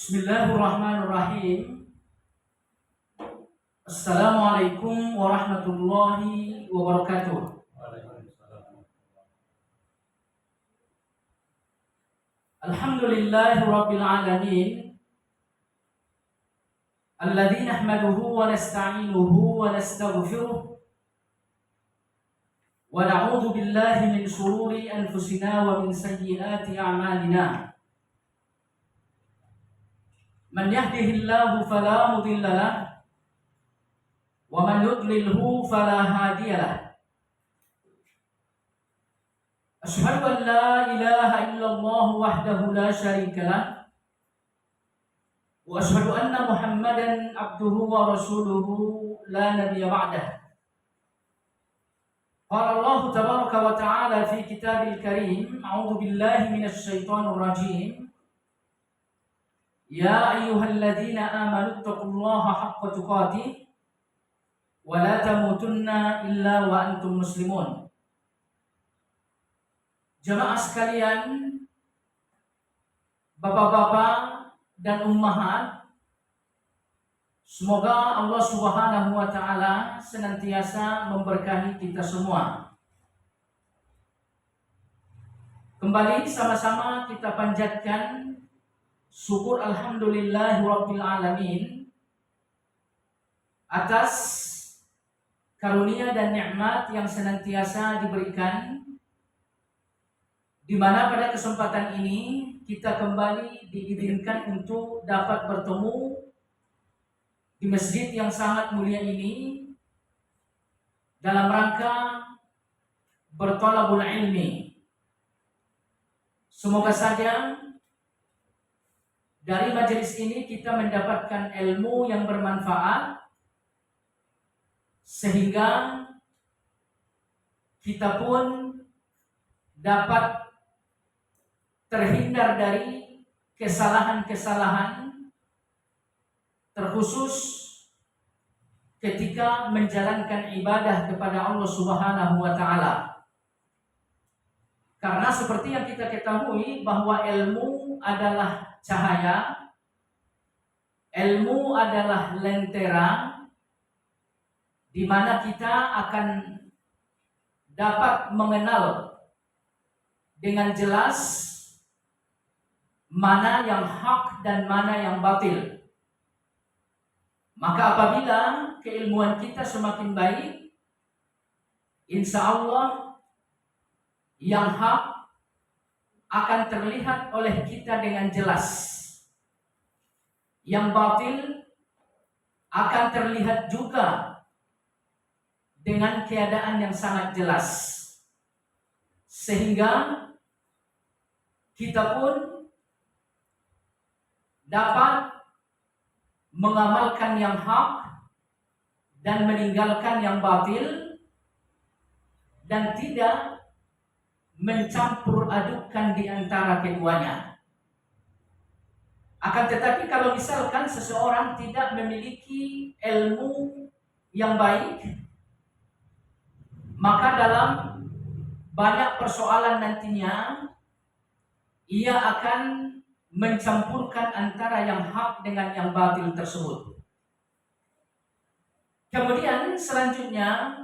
Bismillahirrahmanirrahim. Assalamualaikum warahmatullahi wabarakatuh. Alhamdulillahi rabbil alamin. Alladzi nahmaduhu wa nasta'inuhu wa nastaghfiruh. Wa na'udzu billahi min shururi anfusina wa min sayyiati a'malina. Man yahdihillahu fala mudilla lahu wa man yudlilhu fala hadiya lahu. Asyhadu an la ilaha illallah wahdahu la syarika lahu wa asyhadu anna Muhammadan abduhu wa rasuluhu la nabiyya ba'dah. Qala Allah tabaraka wa ta'ala fi kitabil karim, a'udzu billahi minasy syaithanir rajim. Ya ayyuhalladzina amanu taqullaha haqqa tuqatih wa la tamutunna illa wa antum muslimun. Jamaah sekalian, bapak-bapak dan ummahat, semoga Allah Subhanahu wa ta'ala senantiasa memberkahi kita semua. Kembali sama-sama kita panjatkan syukur alhamdulillahi rabbil alamin atas karunia dan nikmat yang senantiasa diberikan, di mana pada kesempatan ini kita kembali diizinkan untuk dapat bertemu di masjid yang sangat mulia ini dalam rangka berthalabul ilmi. Semoga saja dari majelis ini kita mendapatkan ilmu yang bermanfaat sehingga kita pun dapat terhindar dari kesalahan-kesalahan, terkhusus ketika menjalankan ibadah kepada Allah Subhanahu wa ta'ala. Karena seperti yang kita ketahui bahwa ilmu adalah cahaya, ilmu adalah lentera di mana kita akan dapat mengenal dengan jelas mana yang hak dan mana yang batil. Maka apabila keilmuan kita semakin baik, insya Allah yang hak akan terlihat oleh kita dengan jelas. Yang batil akan terlihat juga dengan keadaan yang sangat jelas. Sehingga kita pun dapat mengamalkan yang hak dan meninggalkan yang batil, dan tidak mencampur adukkan di antara keduanya. Akan tetapi kalau misalkan seseorang tidak memiliki ilmu yang baik, maka dalam banyak persoalan nantinya ia akan mencampurkan antara yang hak dengan yang batil tersebut. Kemudian selanjutnya,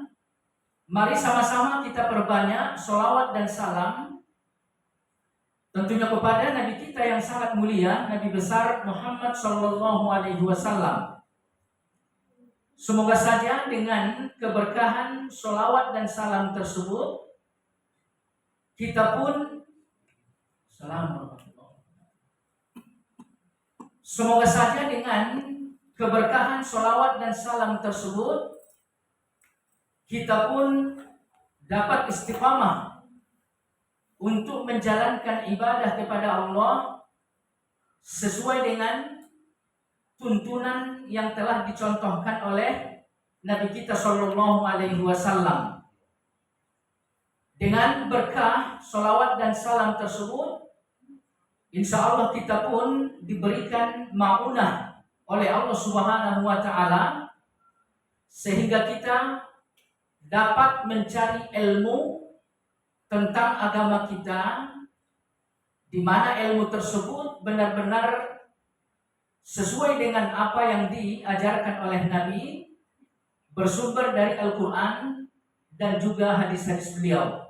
mari sama-sama kita perbanyak sholawat dan salam tentunya kepada Nabi kita yang sangat mulia, Nabi besar Muhammad sallallahu alaihi wasallam. Semoga saja dengan keberkahan sholawat dan salam tersebut kita pun semoga saja dengan keberkahan sholawat dan salam tersebut kita pun dapat istiqamah untuk menjalankan ibadah kepada Allah sesuai dengan tuntunan yang telah dicontohkan oleh Nabi kita Shallallahu Alaihi Wasallam. Dengan berkah salawat dan salam tersebut, insya Allah kita pun diberikan ma'unah oleh Allah Subhanahu Wa Taala sehingga kita dapat mencari ilmu tentang agama kita, di mana ilmu tersebut benar-benar sesuai dengan apa yang diajarkan oleh Nabi, bersumber dari Al-Quran dan juga hadis-hadis beliau.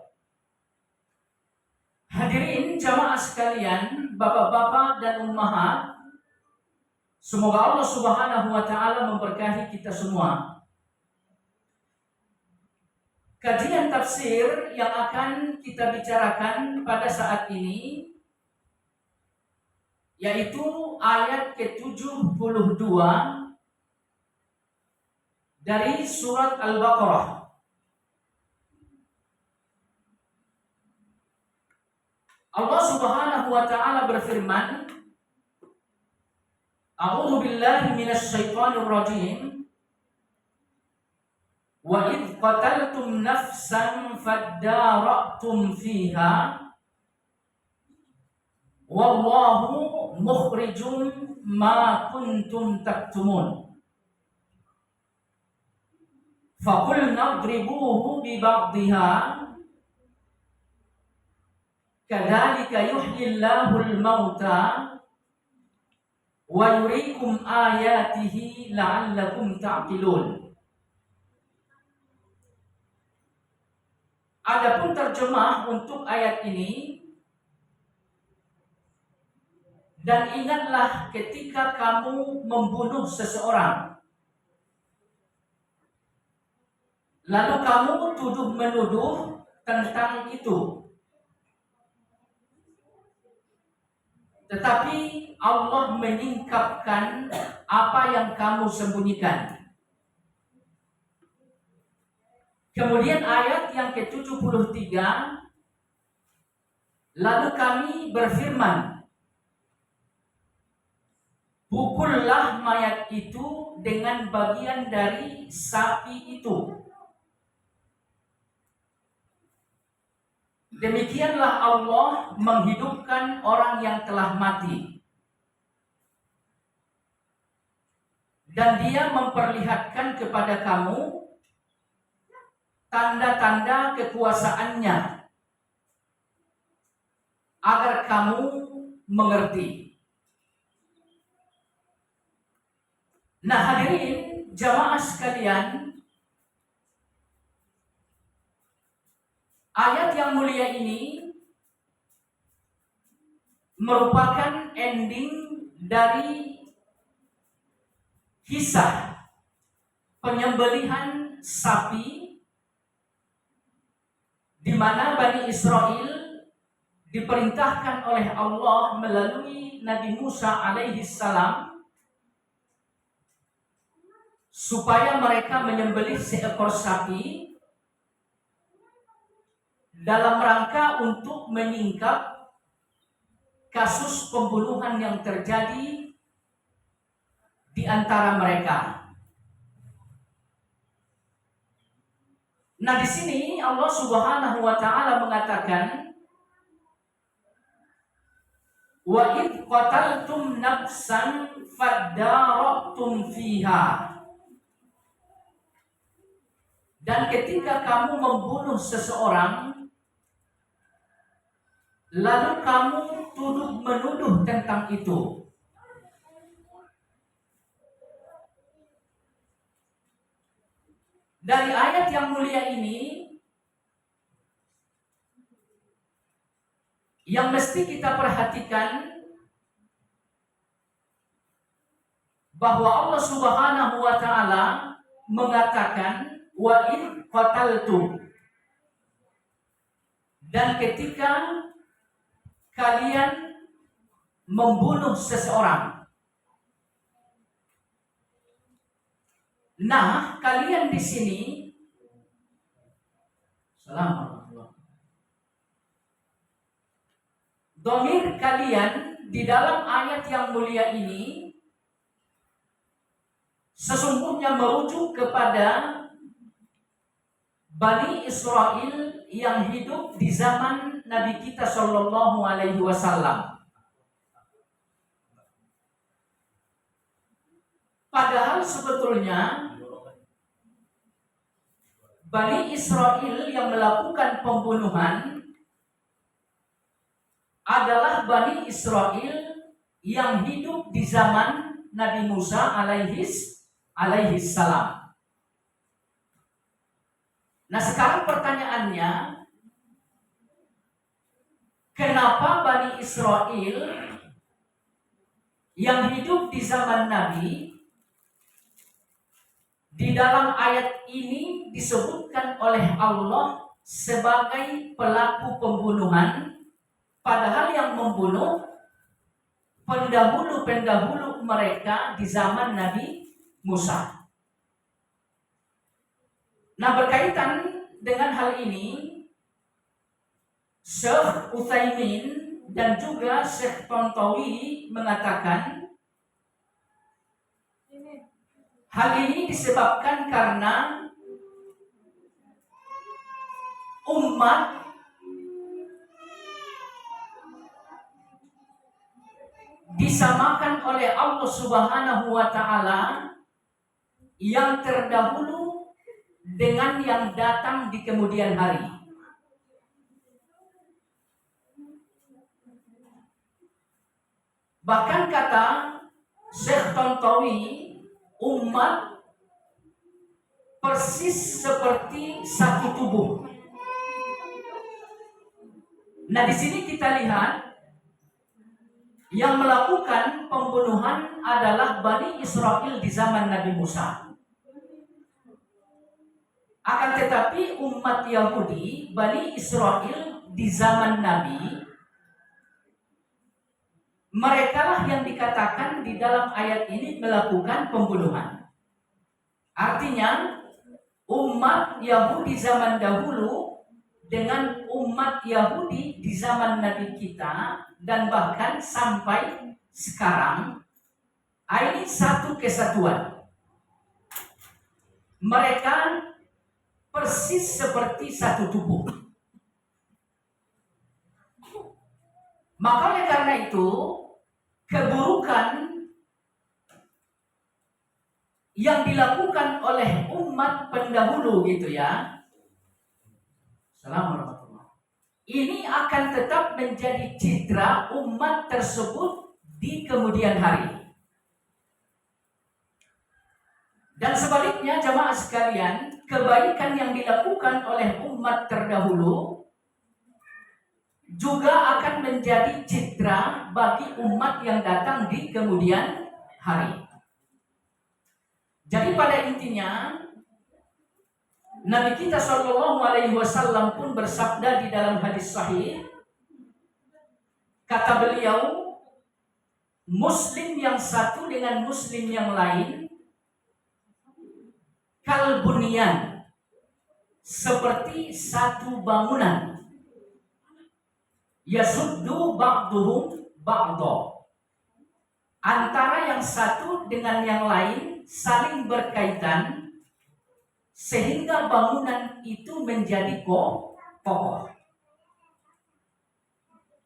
Hadirin jamaah sekalian, bapak-bapak dan ummahat, semoga Allah Subhanahu Wa Taala memberkahi kita semua. Kajian tafsir yang akan kita bicarakan pada saat ini yaitu ayat ke-72 dari surat Al-Baqarah. Allah Subhanahu wa taala berfirman, A'udzu billahi minasy syaithanir rajim. Wa idh qataltum nafsan fadara'tum fiha wallahu mukhrijum ma kuntum taktumun. Faqulna idribuhu bi ba'dihha kadzalika yuhyillahu al-mauta wa yuriikum ayatihi la'allakum ta'qilun. Adapun terjemah untuk ayat ini, dan ingatlah ketika kamu membunuh seseorang, lalu kamu tuduh-menuduh tentang itu, tetapi Allah menyingkapkan apa yang kamu sembunyikan. Kemudian ayat yang ke-73, lalu kami berfirman, pukullah mayat itu dengan bagian dari sapi itu. Demikianlah Allah menghidupkan orang yang telah mati, dan Dia memperlihatkan kepada kamu tanda-tanda kekuasaannya agar kamu mengerti. Nah, hadirin jamaah sekalian, ayat yang mulia ini merupakan ending dari kisah penyembelihan sapi di mana Bani Israel diperintahkan oleh Allah melalui Nabi Musa alaihi salam supaya mereka menyembelih seekor sapi dalam rangka untuk menyingkap kasus pembunuhan yang terjadi di antara mereka. Nah, di sini Allah Subhanahu wa taala mengatakan, wa id qataltum nafsan fadara'tum fiha. Dan ketika kamu membunuh seseorang, lalu kamu tuduh-menuduh tentang itu. Dari ayat yang mulia ini, yang mesti kita perhatikan bahwa Allah Subhanahu wa taala mengatakan wa in qataltum, dan ketika kalian membunuh seseorang. Nah, kalian di sini Assalamualaikum. Domir kalian di dalam ayat yang mulia ini sesungguhnya merujuk kepada Bani Israel yang hidup di zaman Nabi kita Shallallahu Alaihi Wasallam. Padahal sebetulnya Bani Israel yang melakukan pembunuhan adalah Bani Israel yang hidup di zaman Nabi Musa alaihi salam. Nah, sekarang pertanyaannya, kenapa Bani Israel yang hidup di zaman Nabi di dalam ayat ini disebutkan oleh Allah sebagai pelaku pembunuhan, padahal yang membunuh pendahulu mereka di zaman Nabi Musa. Nah, berkaitan dengan hal ini, Syekh Utsaimin dan juga Syekh Tontowi mengatakan hal ini disebabkan karena umat disamakan oleh Allah Subhanahu wa Ta'ala yang terdahulu dengan yang datang di kemudian hari. Bahkan kata Syekh Tontowi, umat persis seperti satu tubuh. Nah, di sini kita lihat yang melakukan pembunuhan adalah Bani Israel di zaman Nabi Musa. Akan tetapi umat Yahudi, Bani Israel di zaman Nabi, merekalah yang dikatakan di dalam ayat ini melakukan pembunuhan. Artinya, umat Yahudi zaman dahulu dengan umat Yahudi di zaman Nabi kita dan bahkan sampai sekarang, ini satu kesatuan. Mereka persis seperti satu tubuh. Maka oleh karena itu, keburukan yang dilakukan oleh umat pendahulu gitu ya, Assalamualaikum, ini akan tetap menjadi citra umat tersebut di kemudian hari. Dan sebaliknya jamaah sekalian, kebaikan yang dilakukan oleh umat terdahulu juga akan menjadi citra bagi umat yang datang di kemudian hari. Jadi pada intinya Nabi kita Shallallahu Alaihi Wasallam pun bersabda di dalam hadis sahih, kata beliau, Muslim yang satu dengan Muslim yang lain kalbunian, seperti satu bangunan, yasuddu ba'duhum ba'da, antara yang satu dengan yang lain saling berkaitan sehingga bangunan itu menjadi kokoh.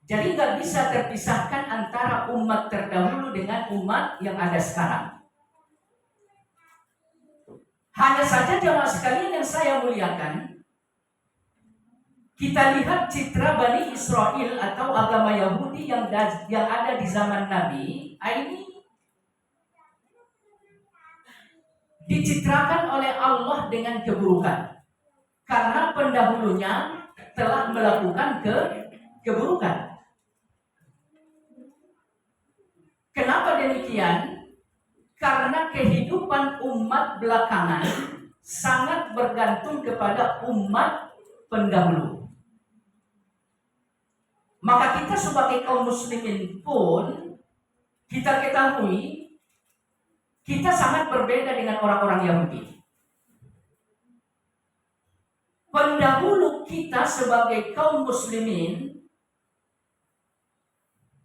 Jadi nggak bisa terpisahkan antara umat terdahulu dengan umat yang ada sekarang. Hanya saja jemaah sekalian yang saya muliakan, kita lihat citra Bani Israel atau agama Yahudi yang ada di zaman Nabi, ini dicitrakan oleh Allah dengan keburukan. Karena pendahulunya telah melakukan keburukan. Kenapa demikian? Karena kehidupan umat belakangan sangat bergantung kepada umat pendahulu. Maka kita sebagai kaum muslimin pun kita ketahui kita sangat berbeda dengan orang-orang Yahudi. Pendahulu kita sebagai kaum muslimin,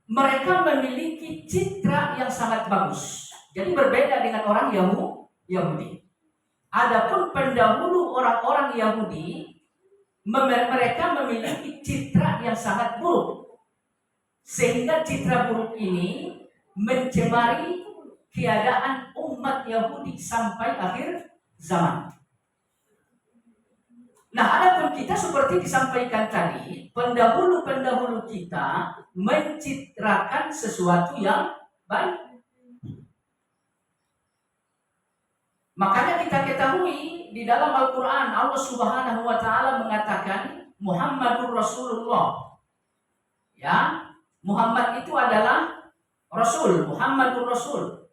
mereka memiliki citra yang sangat bagus. Jadi berbeda dengan orang Yahudi. Adapun pendahulu orang-orang Yahudi, mereka memiliki citra yang sangat buruk. Sehingga citra buruk ini mencemari keadaan umat Yahudi sampai akhir zaman. Nah, adapun kita seperti disampaikan tadi, pendahulu-pendahulu kita mencitrakan sesuatu yang baik. Makanya kita ketahui di dalam Al-Quran Allah Subhanahu wa Ta'ala mengatakan Muhammadur Rasulullah. Ya, Muhammad itu adalah Rasul, Muhammadur Rasul.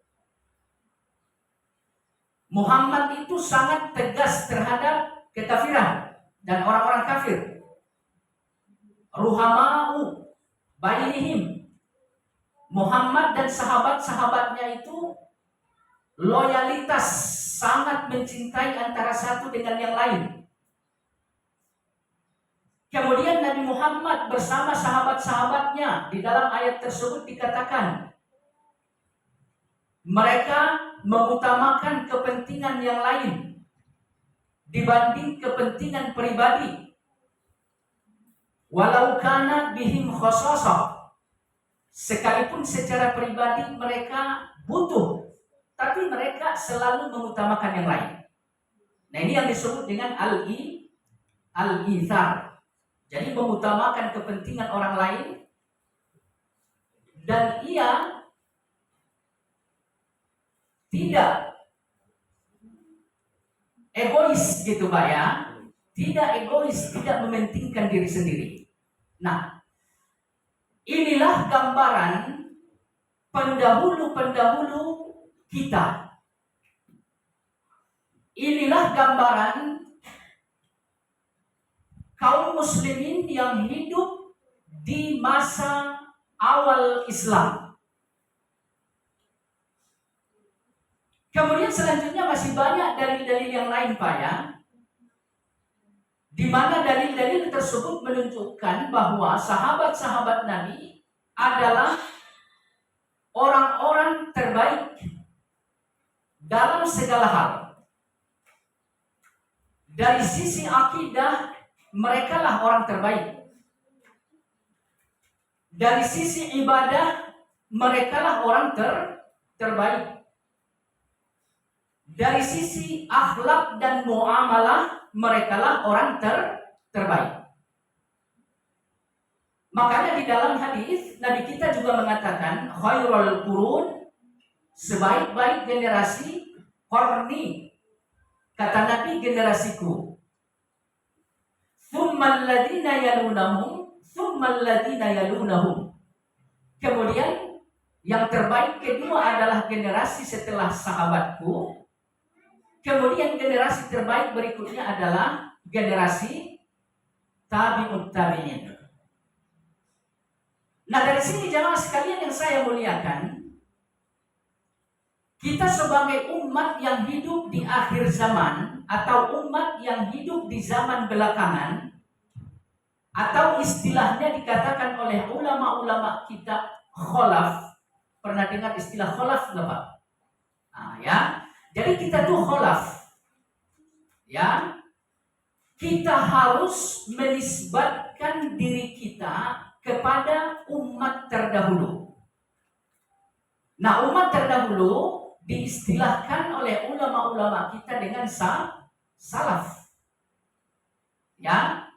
Muhammad itu sangat tegas terhadap kekafiran dan orang-orang kafir. Ruhama'u bainihim. Muhammad dan sahabat-sahabatnya itu loyalitas, sangat mencintai antara satu dengan yang lain. Kemudian Nabi Muhammad bersama sahabat-sahabatnya, di dalam ayat tersebut dikatakan mereka mengutamakan kepentingan yang lain dibanding kepentingan pribadi. Walau kana bihim khasasah, sekalipun secara pribadi mereka butuh, tapi mereka selalu mengutamakan yang lain. Nah, ini yang disebut dengan al-ithar. Jadi mengutamakan kepentingan orang lain, dan ia tidak egois gitu Pak ya. Tidak egois, tidak mementingkan diri sendiri. Nah, inilah gambaran pendahulu-pendahulu kita. Inilah gambaran kaum muslimin yang hidup di masa awal Islam. Kemudian selanjutnya masih banyak dalil-dalil yang lain Pak ya, di mana dalil-dalil tersebut menunjukkan bahwa sahabat-sahabat Nabi adalah orang-orang terbaik dalam segala hal. Dari sisi akidah, mereka lah orang terbaik. Dari sisi ibadah, mereka lah orang terbaik. Dari sisi akhlak dan muamalah, mereka lah orang terbaik. Makanya di dalam hadis Nabi kita juga mengatakan khairul qurun, sebaik-baik generasi, qarni, kata Nabi generasiku. Tsummal ladzina yalunahum, tsummal ladzina yalunahum. Kemudian yang terbaik kedua adalah generasi setelah sahabatku. Kemudian generasi terbaik berikutnya adalah generasi tabi'ut tabi'in. Nah, dari sini jamaah sekalian yang saya muliakan, kita sebagai umat yang hidup di akhir zaman atau umat yang hidup di zaman belakangan, atau istilahnya dikatakan oleh ulama-ulama kita kholaf. Pernah dengar istilah kholaf nggak Pak? Nah, ya. Jadi kita tuh kholaf, ya. Kita harus menisbatkan diri kita kepada umat terdahulu. Nah, umat terdahulu diistilahkan oleh ulama-ulama kita dengan salaf. Ya.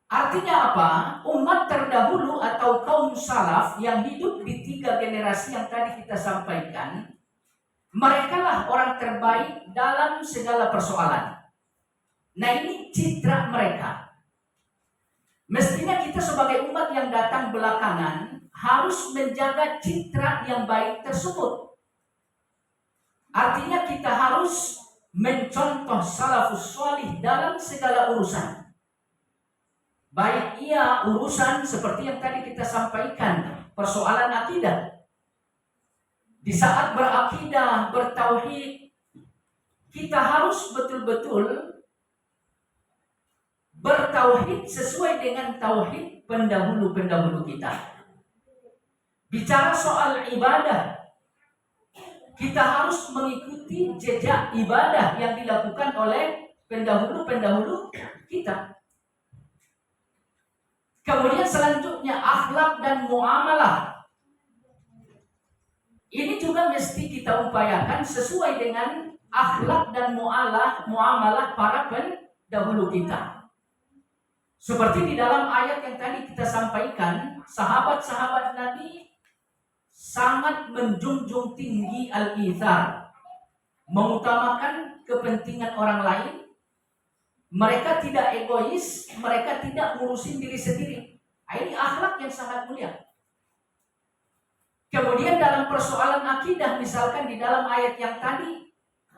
Artinya apa? Umat terdahulu atau kaum salaf yang hidup di 3 generasi yang tadi kita sampaikan, mereka lah orang terbaik dalam segala persoalan. Nah, ini citra mereka. Mestinya kita sebagai umat yang datang belakangan harus menjaga citra yang baik tersebut. Artinya kita harus mencontoh salafus shalih dalam segala urusan. Baik ia urusan seperti yang tadi kita sampaikan, persoalan akidah. Di saat berakidah, bertauhid, kita harus betul-betul bertauhid sesuai dengan tauhid pendahulu-pendahulu kita. Bicara soal ibadah, kita harus mengikuti jejak ibadah yang dilakukan oleh pendahulu-pendahulu kita. Kemudian selanjutnya akhlak dan muamalah. Ini juga mesti kita upayakan sesuai dengan akhlak dan muamalah para pendahulu kita. Seperti di dalam ayat yang tadi kita sampaikan, sahabat-sahabat Nabi sangat menjunjung tinggi al-ithar, mengutamakan kepentingan orang lain. Mereka tidak egois, mereka tidak ngurusin diri sendiri. Ini akhlak yang sangat mulia. Kemudian dalam persoalan akidah, misalkan di dalam ayat yang tadi,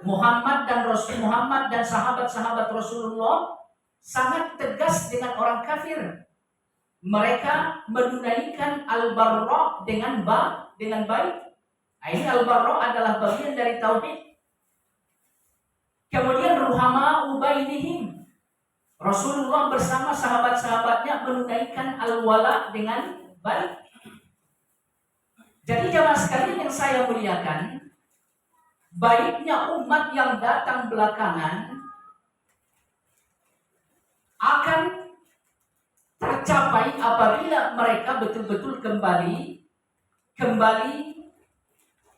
Muhammad dan sahabat-sahabat Rasulullah sangat tegas dengan orang kafir. Mereka menunaikan al-barra dengan baik. Ini al-barra adalah bagian dari tauhid. Kemudian ruhama ubainihim. Rasulullah bersama sahabat-sahabatnya menunaikan al-wala dengan baik. Jadi jamaah sekalian yang saya muliakan, baiknya umat yang datang belakangan akan tercapai apabila mereka betul-betul kembali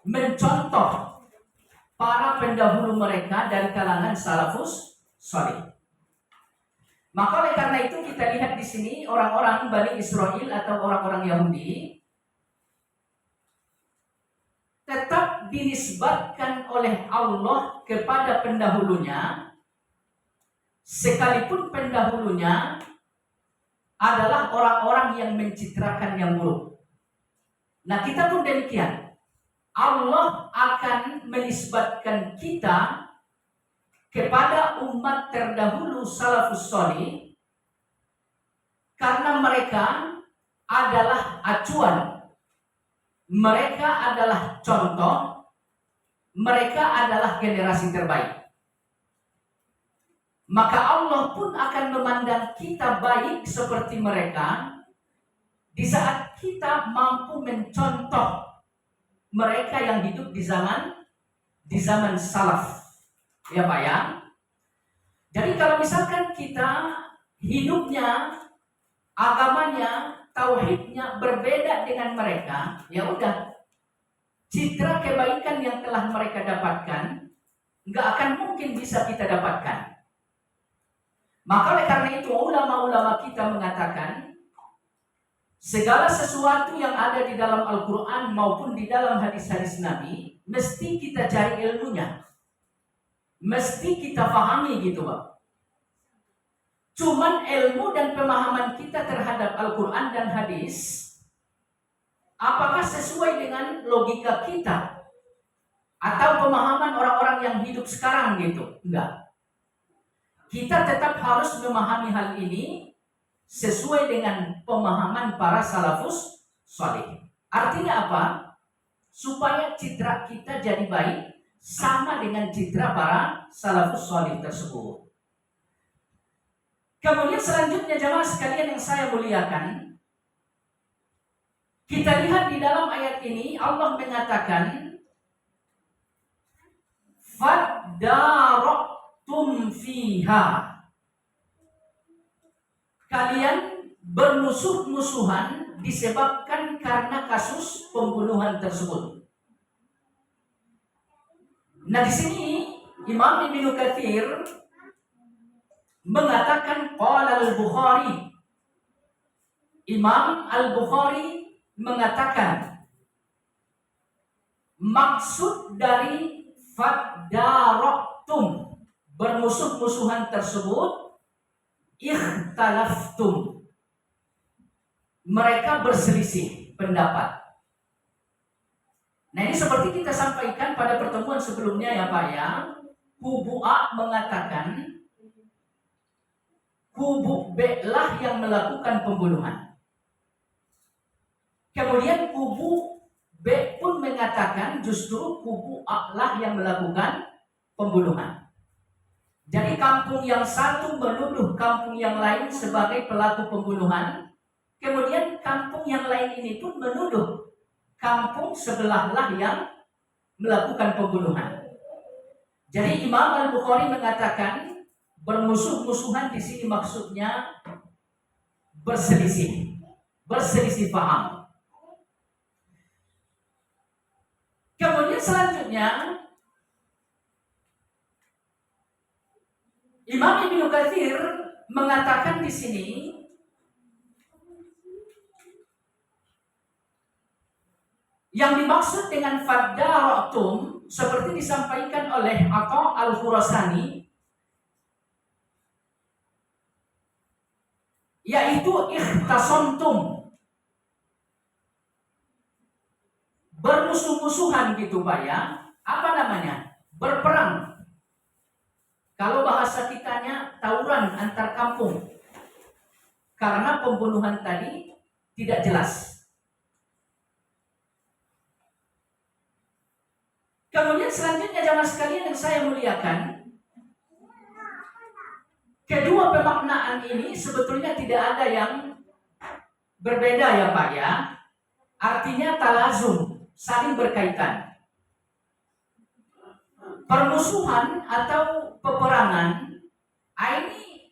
mencontoh para pendahulu mereka dari kalangan salafus salih. Maka oleh karena itu kita lihat di sini orang-orang Bani Israel atau orang-orang Yahudi tetap dinisbatkan oleh Allah kepada pendahulunya, sekalipun pendahulunya adalah orang-orang yang mencitrakan yang buruk. Nah, kita pun demikian. Allah akan menisbatkan kita kepada umat terdahulu salafus salih karena mereka adalah acuan, mereka adalah contoh, mereka adalah generasi terbaik. Maka Allah pun akan memandang kita baik seperti mereka di saat kita mampu mencontoh mereka yang hidup di zaman salaf. Ya Pak ya. Jadi kalau misalkan kita hidupnya, agamanya, tauhidnya berbeda dengan mereka, ya udah, citra kebaikan yang telah mereka dapatkan nggak akan mungkin bisa kita dapatkan. Maka oleh karena itu ulama-ulama kita mengatakan segala sesuatu yang ada di dalam Al-Quran maupun di dalam hadis-hadis Nabi mesti kita cari ilmunya, mesti kita pahami gitu Pak. Cuman ilmu dan pemahaman kita terhadap Al-Quran dan hadis apakah sesuai dengan logika kita atau pemahaman orang-orang yang hidup sekarang gitu? Enggak. Kita tetap harus memahami hal ini sesuai dengan pemahaman para salafus salih. Artinya apa? Supaya citra kita jadi baik sama dengan citra para salafus salih tersebut. Kemudian selanjutnya jamaah sekalian yang saya muliakan, kita lihat di dalam ayat ini Allah mengatakan faddaraktum fiha. Kalian bermusuh-musuhan disebabkan karena kasus pembunuhan tersebut. Nah di sini Imam Ibnu Katsir mengatakan qala al-Bukhari. Imam Al-Bukhari mengatakan maksud dari faddaraktum, bermusuh-musuhan tersebut, ikhtalaftum, mereka berselisih pendapat. Nah ini seperti kita sampaikan pada pertemuan sebelumnya ya Pak ya, kubu A mengatakan kubu B lah yang melakukan pembunuhan. Kemudian kubu B pun mengatakan justru kubu A lah yang melakukan pembunuhan. Jadi kampung yang satu menuduh kampung yang lain sebagai pelaku pembunuhan, kemudian kampung yang lain ini pun menuduh kampung sebelahlah yang melakukan pembunuhan. Jadi Imam Al-Bukhari mengatakan bermusuh-musuhan di sini maksudnya berselisih paham. Kemudian selanjutnya Imam Ibnu Katsir mengatakan di sini yang dimaksud dengan faddaratum seperti disampaikan oleh Atha Al-Khurasani yaitu ikhtasamtum, bermusuh-musuhan gitu Pak ya. Apa namanya? Berperang. Kalau bahasa kitanya tawuran antar kampung. Karena pembunuhan tadi tidak jelas. Kemudian selanjutnya jamaah sekalian yang saya muliakan, kedua pemaknaan ini sebetulnya tidak ada yang berbeda ya Pak ya. Artinya talazum, saling berkaitan. Permusuhan atau peperangan ini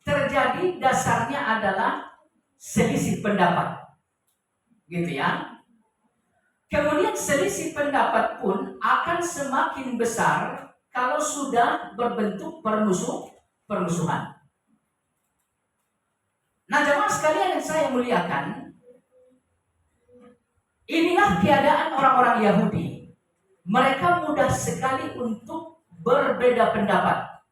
terjadi dasarnya adalah selisih pendapat. Gitu ya. Kemudian selisih pendapat pun akan semakin besar kalau sudah berbentuk permusuhan. Nah, jemaah sekalian yang saya muliakan, inilah keadaan orang-orang Yahudi. Mereka mudah sekali untuk berbeda pendapat.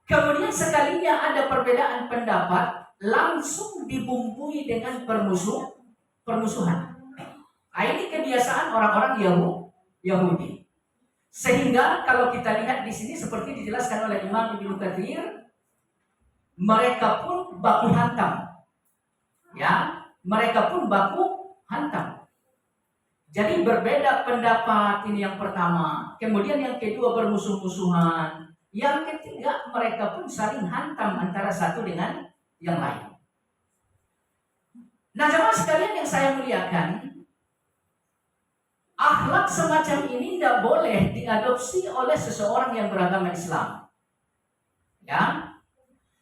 Kemudian sekalinya ada perbedaan pendapat, langsung dibumbui dengan permusuhan. Nah, ini kebiasaan orang-orang Yahudi. Sehingga kalau kita lihat di sini seperti dijelaskan oleh Imam Ibnu Katsir, mereka pun baku hantam. Ya, mereka pun baku hantam. Jadi berbeda pendapat, ini yang pertama. Kemudian yang kedua bermusuh-musuhan. Yang ketiga mereka pun saling hantam antara satu dengan yang lain. Nah, jemaah sekalian yang saya muliakan, akhlak semacam ini tidak boleh diadopsi oleh seseorang yang beragama Islam. Ya,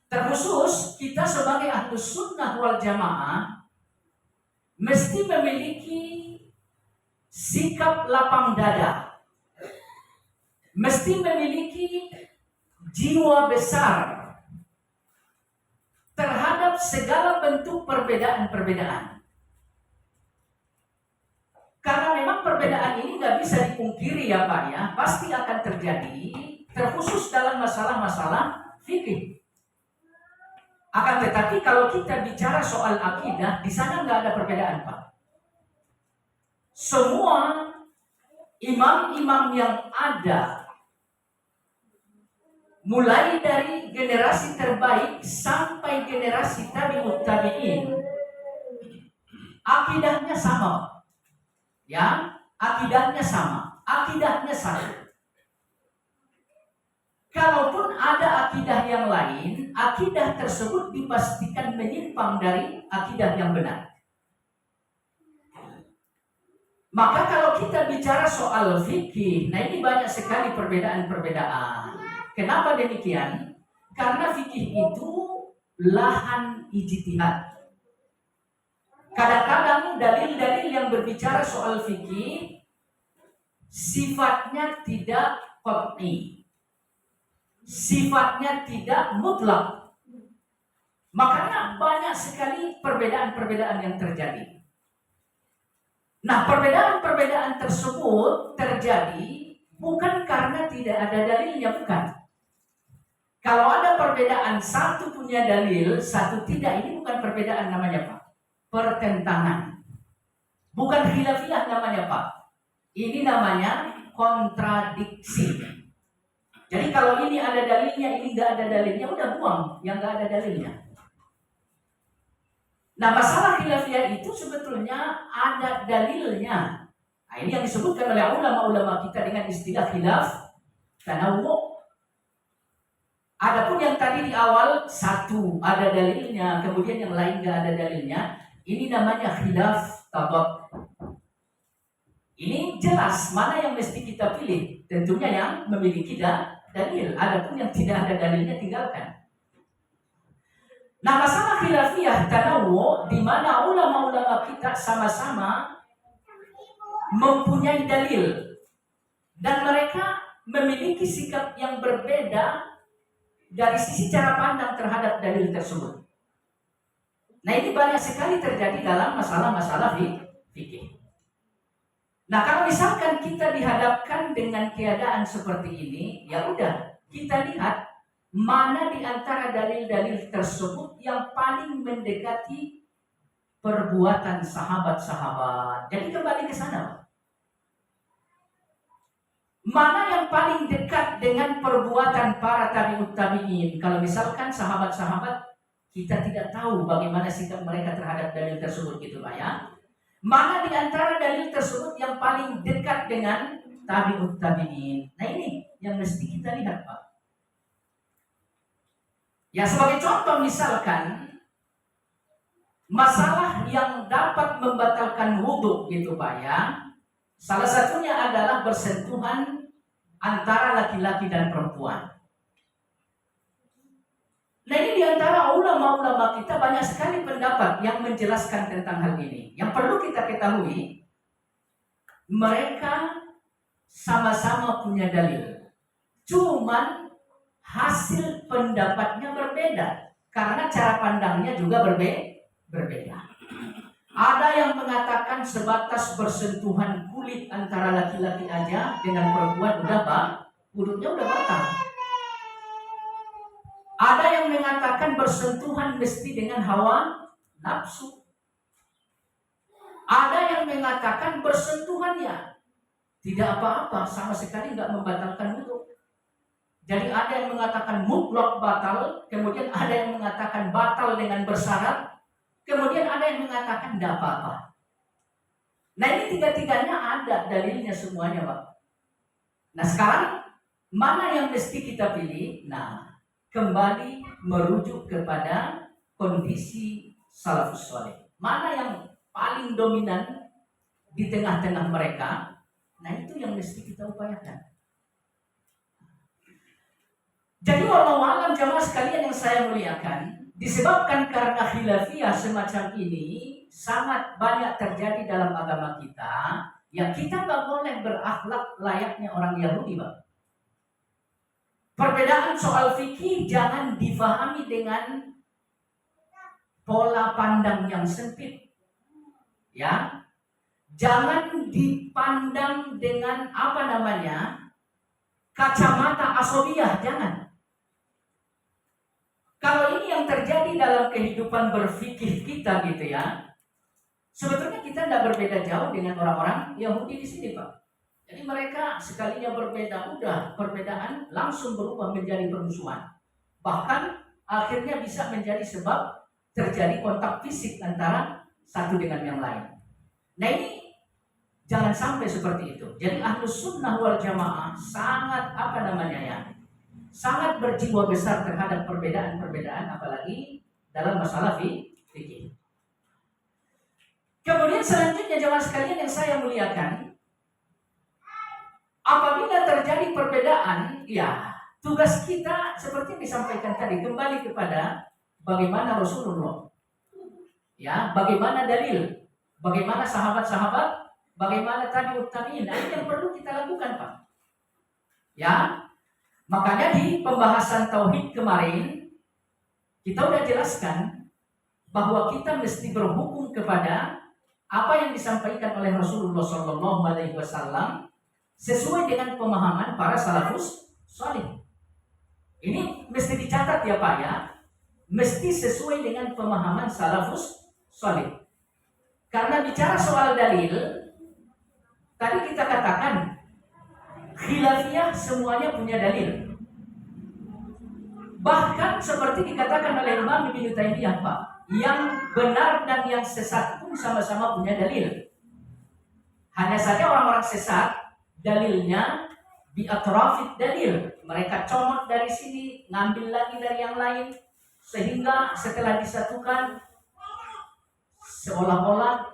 terkhusus kita sebagai Ahlus Sunnah wal Jamaah mesti memiliki sikap lapang dada, mesti memiliki jiwa besar terhadap segala bentuk perbedaan-perbedaan. Karena memang perbedaan ini nggak bisa dipungkiri ya Pak ya, pasti akan terjadi, terkhusus dalam masalah-masalah fikih. Akan tetapi kalau kita bicara soal akidah, di sana nggak ada perbedaan Pak. Semua imam-imam yang ada, mulai dari generasi terbaik sampai generasi tabi'ut tabi'in, akidahnya sama. Ya, akidahnya sama, akidahnya satu. Kalaupun ada akidah yang lain, akidah tersebut dipastikan menyimpang dari akidah yang benar. Maka kalau kita bicara soal fikih, nah ini banyak sekali perbedaan-perbedaan. Kenapa demikian? Karena fikih itu lahan ijtihad. Kadang-kadang dalil-dalil yang berbicara soal fikih sifatnya tidak qat'i, sifatnya tidak mutlak. Makanya banyak sekali perbedaan-perbedaan yang terjadi. Nah, perbedaan-perbedaan tersebut terjadi bukan karena tidak ada dalilnya, bukan. Kalau ada perbedaan, satu punya dalil, satu tidak, ini bukan perbedaan namanya Pak. Pertentangan. Bukan khilafiyah namanya Pak. Ini namanya kontradiksi. Jadi kalau ini ada dalilnya, ini nggak ada dalilnya, udah buang yang nggak ada dalilnya. Nah, masalah khilafiyah itu sebetulnya ada dalilnya. Nah, ini yang disebutkan oleh ulama-ulama kita dengan istilah khilaf tanawwu. Adapun yang tadi di awal satu ada dalilnya, kemudian yang lain nggak ada dalilnya, ini namanya khilaf tabaq. Ini jelas mana yang mesti kita pilih. Tentunya yang memiliki dalil. Adapun yang tidak ada dalilnya tinggalkan. Nah, masalah khilafiyah tanawu di mana ulama-ulama kita sama-sama mempunyai dalil dan mereka memiliki sikap yang berbeda dari sisi cara pandang terhadap dalil tersebut. Nah, ini banyak sekali terjadi dalam masalah-masalah fikih. Nah, kalau misalkan kita dihadapkan dengan keadaan seperti ini, ya udah, kita lihat mana di antara dalil-dalil tersebut yang paling mendekati perbuatan sahabat-sahabat. Jadi kembali ke sana. Mana yang paling dekat dengan perbuatan para tabi'ut tabi'in? Kalau misalkan sahabat-sahabat kita tidak tahu bagaimana sikap mereka terhadap dalil tersebut gitu Pak ya. Mana di antara dalil tersebut yang paling dekat dengan tabi'ut tabi'in? Nah ini yang mesti kita lihat Pak. Ya sebagai contoh misalkan masalah yang dapat membatalkan wudhu gitu Pak ya. Salah satunya adalah bersentuhan antara laki-laki dan perempuan. Nah ini diantara ulama-ulama kita banyak sekali pendapat yang menjelaskan tentang hal ini. Yang perlu kita ketahui, mereka sama-sama punya dalil. Cuman hasil pendapatnya berbeda. Karena cara pandangnya juga berbeda. Ada yang mengatakan sebatas bersentuhan kulit antara laki-laki aja dengan perempuan udah wudhunya udah batal. Ada yang mengatakan bersentuhan mesti dengan hawa nafsu. Ada yang mengatakan bersentuhannya tidak apa-apa, sama sekali nggak membatalkan wudhu. Jadi ada yang mengatakan mutlak batal, kemudian ada yang mengatakan batal dengan bersyarat. Kemudian ada yang mengatakan tidak apa-apa. Nah ini tiga-tiganya ada dalilnya semuanya Pak. Nah sekarang mana yang mesti kita pilih? Nah kembali merujuk kepada kondisi salafus saleh. Mana yang paling dominan di tengah-tengah mereka? Nah itu yang mesti kita upayakan. Jadi wallahu jamaah sekalian yang saya muliakan, disebabkan karena khilafiyah semacam ini sangat banyak terjadi dalam agama kita, ya kita nggak boleh berakhlak layaknya orang Yahudi, Pak. Perbedaan soal fikih jangan difahami dengan pola pandang yang sempit, ya. Jangan dipandang dengan kacamata asobiyah, jangan. Kalau ini yang terjadi dalam kehidupan berfikih kita gitu ya, sebetulnya kita tidak berbeda jauh dengan orang-orang Yahudi di sini Pak. Jadi mereka sekalinya berbeda, udah perbedaan langsung berubah menjadi permusuhan. Bahkan akhirnya bisa menjadi sebab terjadi kontak fisik antara satu dengan yang lain. Nah ini jangan sampai seperti itu. Jadi Ahlus Sunnah wal Jamaah sangat sangat berjiwa besar terhadap perbedaan-perbedaan, apalagi dalam masalah fikih. Kemudian selanjutnya jemaah sekalian yang saya muliakan, apabila terjadi perbedaan, ya tugas kita seperti yang disampaikan tadi kembali kepada bagaimana Rasulullah, ya bagaimana dalil, bagaimana sahabat-sahabat, bagaimana tabi'ut tabi'in. Nah, ini yang perlu kita lakukan Pak. Ya. Makanya di pembahasan tauhid kemarin kita udah jelaskan bahwa kita mesti berhukum kepada apa yang disampaikan oleh Rasulullah SAW sesuai dengan pemahaman para salafus salih. Ini mesti dicatat ya Pak ya, mesti sesuai dengan pemahaman salafus salih. Karena bicara soal dalil, tadi kita katakan khilafiyah semuanya punya dalil. Bahkan seperti dikatakan oleh Imam Ibnu Taimiyah Pak, yang benar dan yang sesat pun sama-sama punya dalil. Hanya saja orang-orang sesat dalilnya bi atrafid dalil. Mereka comot dari sini, ngambil lagi dari yang lain, sehingga setelah disatukan seolah-olah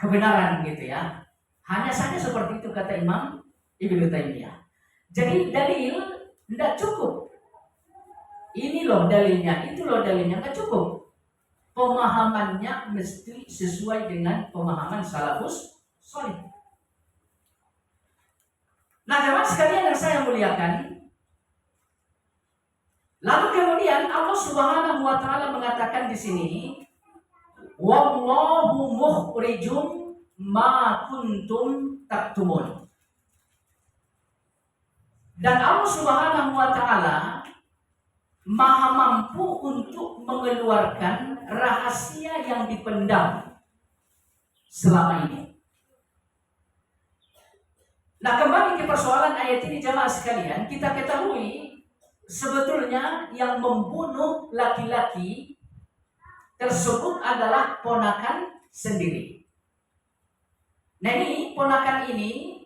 kebenaran gitu ya. Hanya saja seperti itu kata Imam Ibnu Taimiyah. Jadi dalil tidak cukup. Ini loh dalilnya, itu loh dalilnya, nggak cukup. Pemahamannya mesti sesuai dengan pemahaman salafus salih. Nah, jemaah sekalian yang saya muliakan, lalu kemudian Allah Subhanahu wa taala mengatakan di sini, wallahu mukhrijum ma kuntum taktumun. Dan Allah Subhanahu wa taala Maha mampu untuk mengeluarkan rahasia yang dipendam selama ini. Nah, kembali ke persoalan ayat ini jemaah sekalian, kita ketahui sebetulnya yang membunuh laki-laki tersebut adalah ponakan sendiri. Nah, ini ponakan ini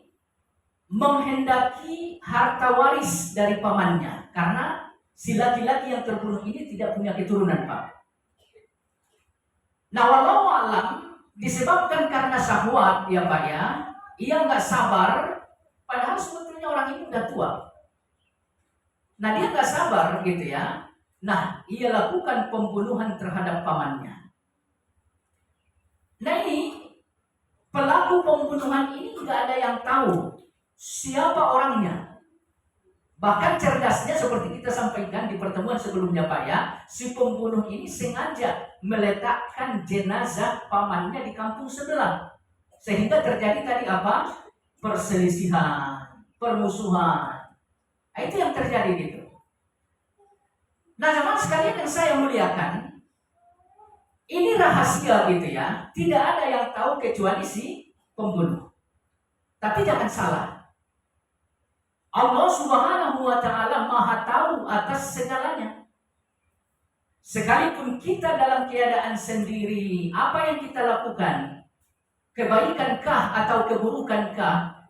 menghendaki harta waris dari pamannya karena si laki-laki yang terbunuh ini tidak punya keturunan, Pak. Nah, wallahu alam disebabkan karena syahwat ya Pak ya, ia nggak sabar, padahal sebetulnya orang ini udah tua. Nah, dia nggak sabar gitu ya. Nah, ia lakukan pembunuhan terhadap pamannya. Nah, ini pelaku pembunuhan ini nggak ada yang tahu siapa orangnya. Bahkan cerdasnya seperti kita sampaikan di pertemuan sebelumnya Pak ya, si pembunuh ini sengaja meletakkan jenazah pamannya di kampung sebelah. Sehingga terjadi tadi apa? Perselisihan, permusuhan. Nah, itu yang terjadi gitu. Nah, jemaah sekalian yang saya muliakan, ini rahasia gitu ya. Tidak ada yang tahu kecuali si pembunuh. Tapi jangan salah. Allah Subhanahu wa taala Maha tahu atas segalanya. Sekalipun kita dalam keadaan sendiri, apa yang kita lakukan? Kebaikankah atau keburukankah?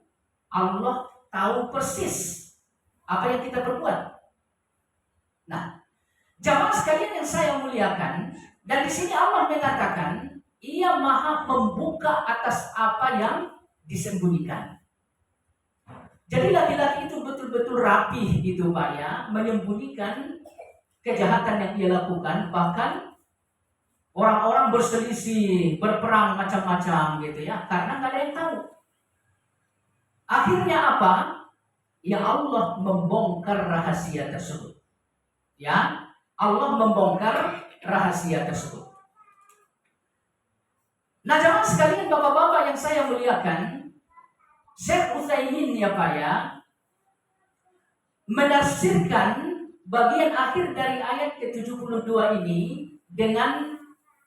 Allah tahu persis apa yang kita perbuat. Nah, jamaah sekalian yang saya muliakan, dan di sini Allah mengatakan, Ia Maha membuka atas apa yang disembunyikan. Jadi laki-laki itu betul-betul rapih gitu Pak ya, menyembunyikan kejahatan yang ia lakukan. Bahkan orang-orang berselisih, berperang macam-macam gitu ya, karena nggak ada yang tahu. Akhirnya apa? Ya Allah membongkar rahasia tersebut. Ya, Allah membongkar rahasia tersebut. Nah, jamaah sekalian, bapak-bapak yang saya muliakan, Syekh Utsaimin ya Pak ya, menafsirkan bagian akhir dari ayat ke-72 ini dengan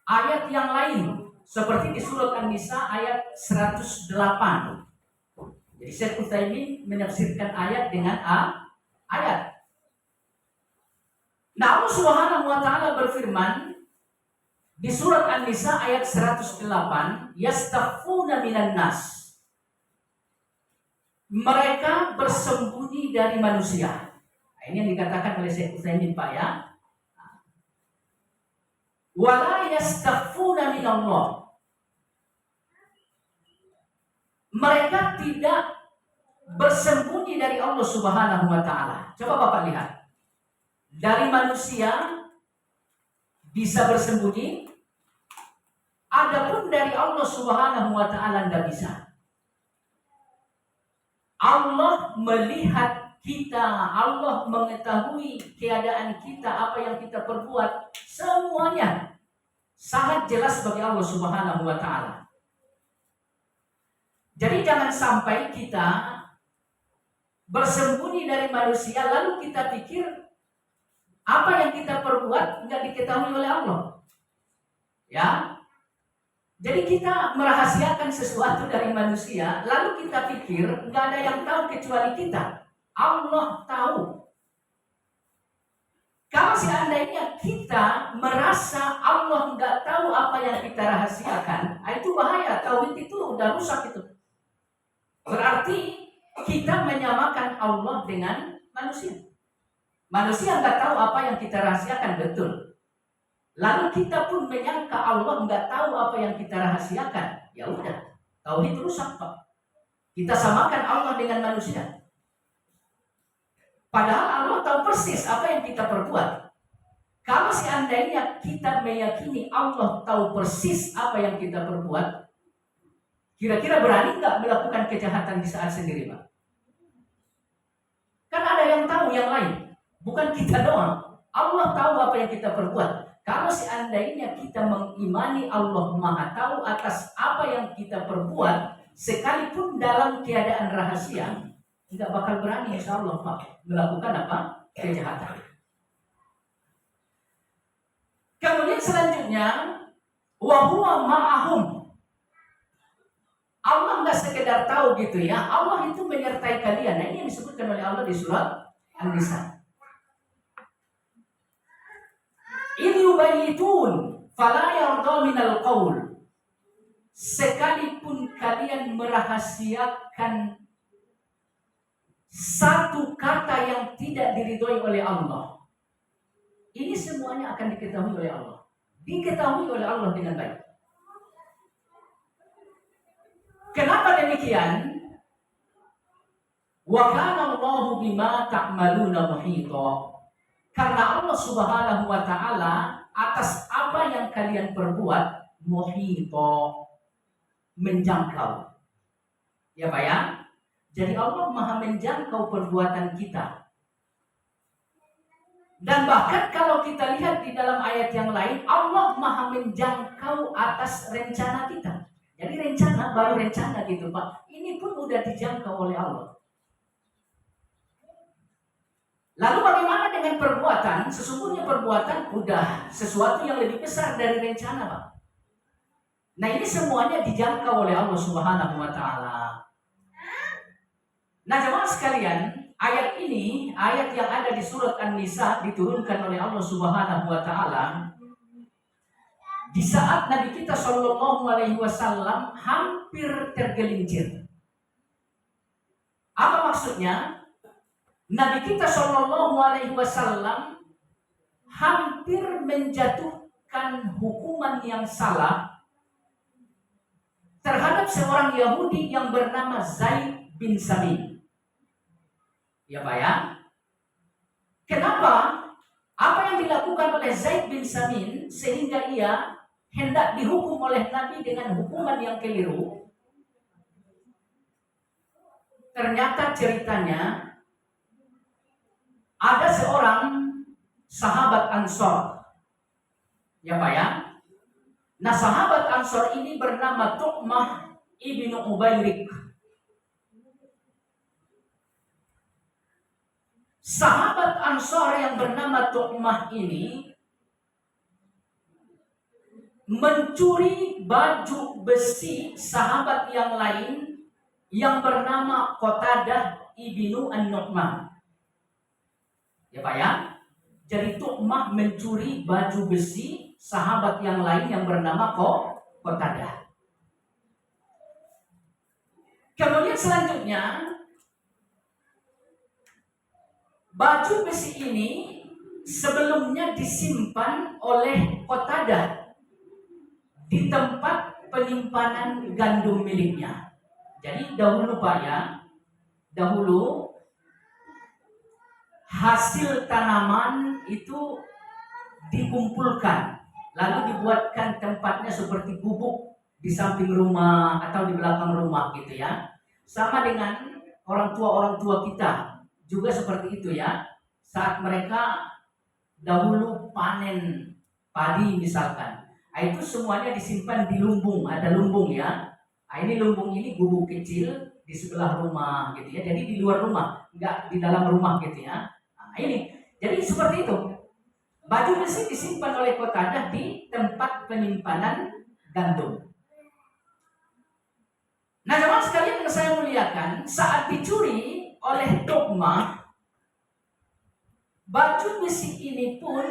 ayat yang lain, seperti di surat An-Nisa ayat 108. Jadi Syekh Utsaimin menafsirkan ayat dengan ayat. Nah, Allah Subhanahu wa taala berfirman di surat An-Nisa ayat 108, yastakhfuna minan nas. Mereka bersembunyi dari manusia. Nah, ini yang dikatakan oleh Syekh Utsaimin Pak ya. Wala yastakhfuna minallah. Mereka tidak bersembunyi dari Allah Subhanahu wa taala. Coba Bapak lihat. Dari manusia bisa bersembunyi, adapun dari Allah Subhanahu wa taala tidak bisa. Allah melihat kita, Allah mengetahui keadaan kita, apa yang kita perbuat, semuanya sangat jelas bagi Allah Subhanahu wa taala. Jadi jangan sampai kita bersembunyi dari manusia lalu kita pikir apa yang kita perbuat nggak diketahui oleh Allah. Ya. Jadi kita merahasiakan sesuatu dari manusia, lalu kita pikir nggak ada yang tahu kecuali kita. Allah tahu. Kalau seandainya kita merasa Allah nggak tahu apa yang kita rahasiakan, itu bahaya. Tauhid itu udah rusak itu. Berarti kita menyamakan Allah dengan manusia. Manusia nggak tahu apa yang kita rahasiakan, betul. Lalu kita pun menyangka Allah nggak tahu apa yang kita rahasiakan. Ya udah, tauhid rusak, Pak. Kita samakan Allah dengan manusia. Padahal Allah tahu persis apa yang kita perbuat. Kalau seandainya kita meyakini Allah tahu persis apa yang kita perbuat, kira-kira berani nggak melakukan kejahatan di saat sendiri, Pak? Kan ada yang tahu yang lain, bukan kita doang. Allah tahu apa yang kita perbuat. Kalau seandainya kita mengimani Allah Maha tahu atas apa yang kita perbuat, sekalipun dalam keadaan rahasia, nggak bakal berani insya Allah, Pak, melakukan apa? Kejahatan. Kemudian selanjutnya, wa huwa ma'ahum. Allah nggak sekedar tahu gitu ya, Allah itu menyertai kalian. Nah, ini yang disebutkan oleh Allah di surat An-Nisa. In yubayitun fala yarda minal qaul. Sekalipun kalian merahasiakan satu kata yang tidak diridhoi oleh Allah, ini semuanya akan diketahui oleh Allah. Diketahui oleh Allah dengan baik. Kenapa demikian? Wa kana Allahu bima ta'maluna muhita. Karena Allah Subhanahu wa taala atas apa yang kalian perbuat muhita, menjangkau. Ya Pak ya? Jadi Allah Maha menjangkau perbuatan kita. Dan bahkan kalau kita lihat di dalam ayat yang lain, Allah Maha menjangkau atas rencana kita. Jadi rencana baru rencana gitu Pak. Ini pun udah dijangkau oleh Allah. Lalu bagaimana dengan perbuatan? Sesungguhnya perbuatan udah sesuatu yang lebih besar dari rencana, Pak. Nah, ini semuanya dijangkau oleh Allah Subhanahu wa taala. Nah, jemaah sekalian, ayat ini, ayat yang ada di surat An-Nisa diturunkan oleh Allah Subhanahu wa taala di saat Nabi kita Shallallahu alaihi wasallam hampir tergelincir. Apa maksudnya? Nabi kita Shallallahu alaihi wasallam hampir menjatuhkan hukuman yang salah terhadap seorang Yahudi yang bernama Zaid bin Samin. Ya Pak ya? Kenapa? Apa yang dilakukan oleh Zaid bin Samin sehingga ia hendak dihukum oleh Nabi dengan hukuman yang keliru? Ternyata ceritanya ada seorang sahabat Ansor. Ya Pak ya? Nah, sahabat Ansor ini bernama Tu'mah ibnu Ubayrik. Sahabat Ansor yang bernama Tu'mah ini mencuri baju besi sahabat yang lain yang bernama Qatadah ibnu An-Nu'man. Ya Pak ya? Jadi Tu'mah mencuri baju besi sahabat yang lain yang bernama Qatadah. Kemudian selanjutnya, baju besi ini sebelumnya disimpan oleh Qatadah di tempat penyimpanan gandum miliknya. Jadi dahulu Pak ya, dahulu hasil tanaman itu dikumpulkan, lalu dibuatkan tempatnya seperti gubuk di samping rumah atau di belakang rumah gitu ya. Sama dengan orang tua kita juga seperti itu ya. Saat mereka dahulu panen padi misalkan, itu semuanya disimpan di lumbung, ada lumbung ya. Ini lumbung ini gubuk kecil di sebelah rumah gitu ya. Jadi di luar rumah, enggak di dalam rumah gitu ya. Ini, jadi seperti itu. Baju besi disimpan oleh Qatadah di tempat penyimpanan gandum. Nah, jemaah sekalian yang saya muliakan, saat dicuri oleh Tu'mah, baju besi ini pun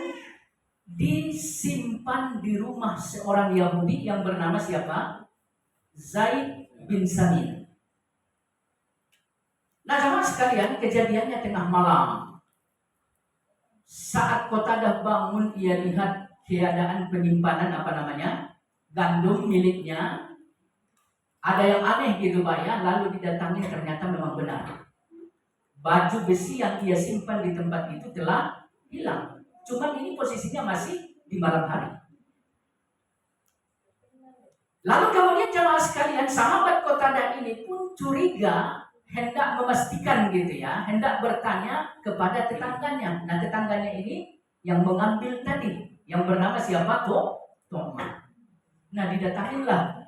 disimpan di rumah seorang Yahudi yang bernama siapa? Zaid bin Samin. Nah jemaah sekalian, kejadiannya tengah malam. Saat Qatadah bangun, ia lihat keadaan penyimpanan gandum miliknya. Ada yang aneh gitu Pak ya. Lalu didatangi, ternyata memang benar. Baju besi yang ia simpan di tempat itu telah hilang. Cuma ini posisinya masih di malam hari. Lalu kemudian jemaah sekalian, sahabat Qatadah ini pun curiga, hendak memastikan gitu ya, hendak bertanya kepada tetangganya. Nah tetangganya ini yang mengambil tadi, yang bernama siapa? Tu'mah. Nah didatangilah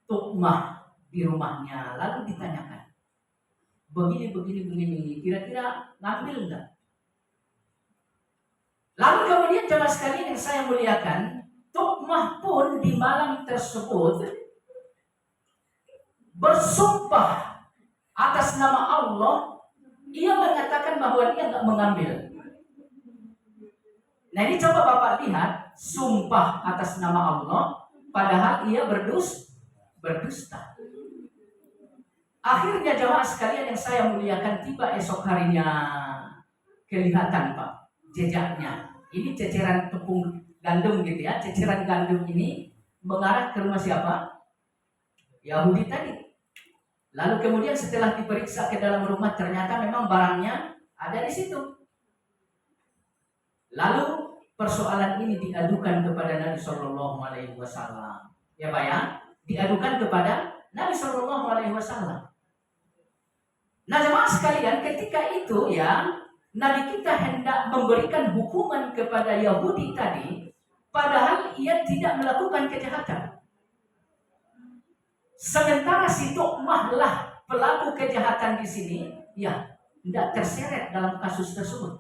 Tu'mah di rumahnya, lalu ditanyakan, begini, kira-kira ngambil enggak? Lalu kemudian jemaah sekalian yang saya muliakan, Tu'mah pun di malam tersebut bersumpah atas nama Allah, ia mengatakan bahwa dia enggak mengambil. Nah ini coba Bapak lihat, sumpah atas nama Allah, padahal ia berdusta. Akhirnya jemaah sekalian yang saya muliakan, tiba esok harinya, kelihatan Pak jejaknya. Ini ceceran tepung gandum gitu ya, ceceran gandum ini mengarah ke rumah siapa? Yahudi tadi. Lalu kemudian setelah diperiksa ke dalam rumah, ternyata memang barangnya ada di situ. Lalu persoalan ini diadukan kepada Nabi Shallallahu Alaihi Wasallam. Ya Pak ya, diadukan kepada Nabi Shallallahu Alaihi Wasallam. Nah jemaah sekalian, ketika itu ya, Nabi kita hendak memberikan hukuman kepada Yahudi tadi, padahal ia tidak melakukan kejahatan. Sementara si Tu'mah lah pelaku kejahatan di sini, ya tidak terseret dalam kasus tersebut.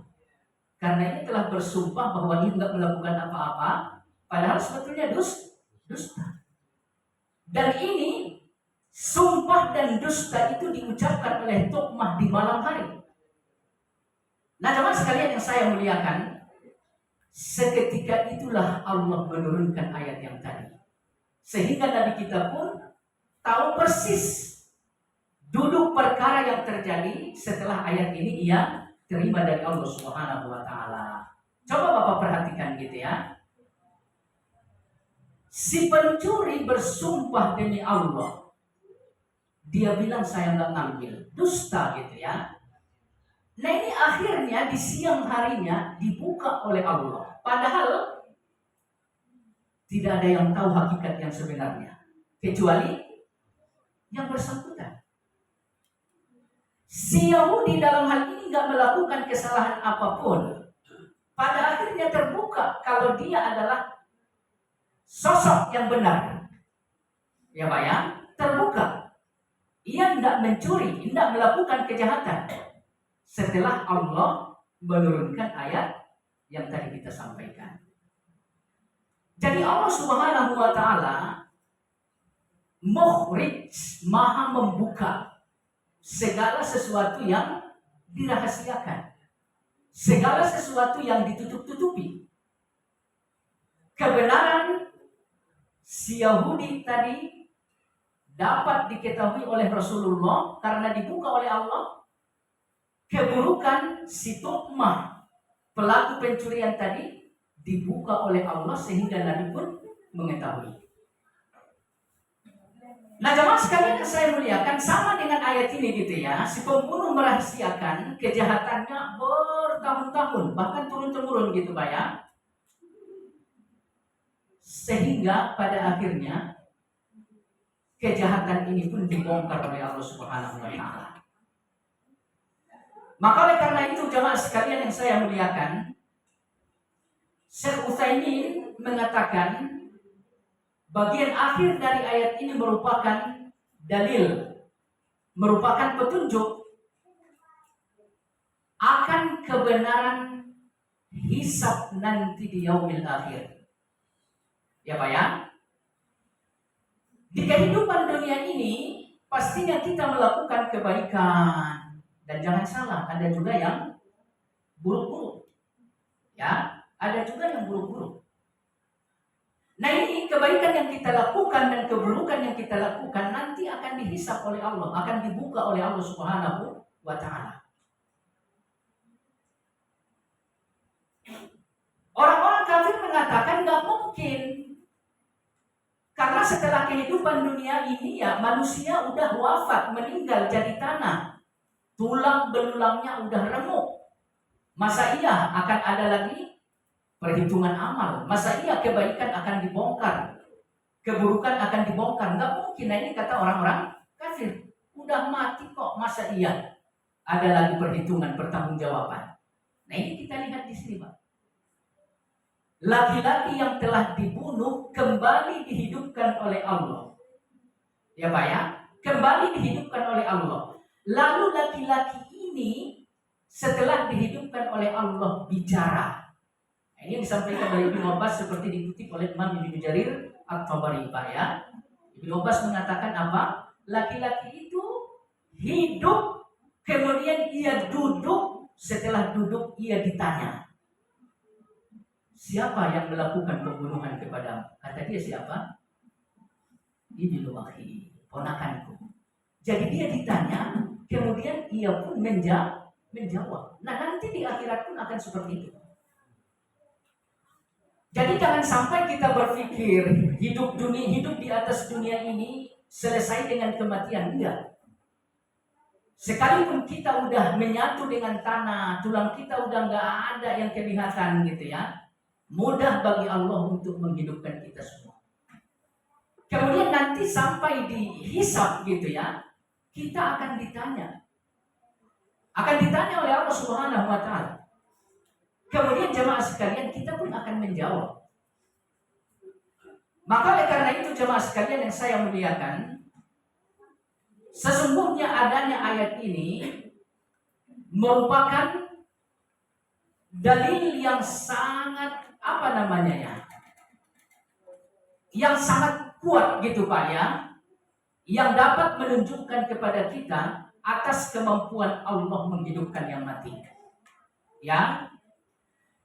Karena ini telah bersumpah bahwa dia tidak melakukan apa-apa, padahal sebetulnya dusta. Dan ini sumpah dan dusta itu diucapkan oleh Tu'mah di malam hari. Nah jemaah sekalian yang saya muliakan, seketika itulah Allah menurunkan ayat yang tadi. Sehingga Nabi kita pun tahu persis duduk perkara yang terjadi setelah ayat ini ia terima dari Allah Subhanahu wa taala. Coba Bapak perhatikan gitu ya. Si pencuri bersumpah demi Allah. Dia bilang saya enggak ngambil. Dusta gitu ya. Nah ini akhirnya di siang harinya dibuka oleh Allah. Padahal tidak ada yang tahu hakikat yang sebenarnya kecuali yang bersangkutan. Si Yahudi dalam hal ini nggak melakukan kesalahan apapun. Pada akhirnya terbuka kalau dia adalah sosok yang benar. Ya Pak ya, terbuka. Ia tidak mencuri, tidak melakukan kejahatan. Setelah Allah menurunkan ayat yang tadi kita sampaikan. Jadi Allah Subhanahu wa taala Mukhrij, maha membuka segala sesuatu yang dirahasiakan, segala sesuatu yang ditutup-tutupi. Kebenaran si Yahudi tadi dapat diketahui oleh Rasulullah karena dibuka oleh Allah. Keburukan si Tu'mah, pelaku pencurian tadi, dibuka oleh Allah sehingga Nabi pun mengetahui. Nah jemaah sekalian yang saya muliakan, sama dengan ayat ini gitu ya. Si pembunuh merahasiakan kejahatannya bertahun-tahun, bahkan turun-temurun gitu Pak ya. Sehingga pada akhirnya kejahatan ini pun dibongkar oleh Allah Subhanahu wa taala. Maka oleh karena itu jemaah sekalian yang saya muliakan, Syekh Utsaimin mengatakan bagian akhir dari ayat ini merupakan dalil, merupakan petunjuk akan kebenaran hisab nanti di yaumil akhir. Ya Pak ya. Di kehidupan dunia ini pastinya kita melakukan kebaikan, dan jangan salah, ada juga yang buruk-buruk. Ya, ada juga yang buruk-buruk. Nah ini kebaikan kebaikan yang kita lakukan dan keburukan yang kita lakukan nanti akan dihisap oleh Allah, akan dibuka oleh Allah Subhanahu wa Ta'ala. Orang-orang kafir mengatakan nggak mungkin, karena setelah kehidupan dunia ini ya manusia udah wafat, meninggal jadi tanah, tulang belulangnya udah remuk. Masa iya akan ada lagi perhitungan amal? Masa iya kebaikan akan dibongkar, keburukan akan dibongkar? Nggak mungkin. Nah, ini kata orang-orang kafir. Udah mati kok, masa iya ada lagi perhitungan, pertanggungjawaban? Nah, ini kita lihat di sini, Pak. Laki-laki yang telah dibunuh kembali dihidupkan oleh Allah. Ya Pak ya, kembali dihidupkan oleh Allah. Lalu laki-laki ini setelah dihidupkan oleh Allah bicara. Nah, ini disampaikan oleh Ibnu Abbas seperti dikutip oleh Imam Ibnu Jarir At-Tabari, Pak ya. Ibnu Abbas mengatakan apa? Laki-laki itu hidup, kemudian ia duduk, setelah duduk ia ditanya, siapa yang melakukan pembunuhan kepadamu? Kata dia, siapa? Ibnu akhi, ponakanku. Jadi dia ditanya, kemudian ia pun menjawab. Nah, nanti di akhirat pun akan seperti itu. Jadi jangan sampai kita berpikir hidup di atas dunia ini selesai dengan kematian. Enggak. Sekalipun kita udah menyatu dengan tanah, tulang kita udah nggak ada yang kelihatan gitu ya, mudah bagi Allah untuk menghidupkan kita semua. Kemudian nanti sampai dihisab gitu ya, kita akan ditanya. Akan ditanya oleh Allah Subhanahu wa Ta'ala. Kemudian jemaah sekalian, kita pun akan menjawab. Maka oleh karena itu jemaah sekalian yang saya muliakan, sesungguhnya adanya ayat ini merupakan dalil yang sangat yang sangat kuat gitu Pak ya, yang dapat menunjukkan kepada kita atas kemampuan Allah menghidupkan yang mati. Ya.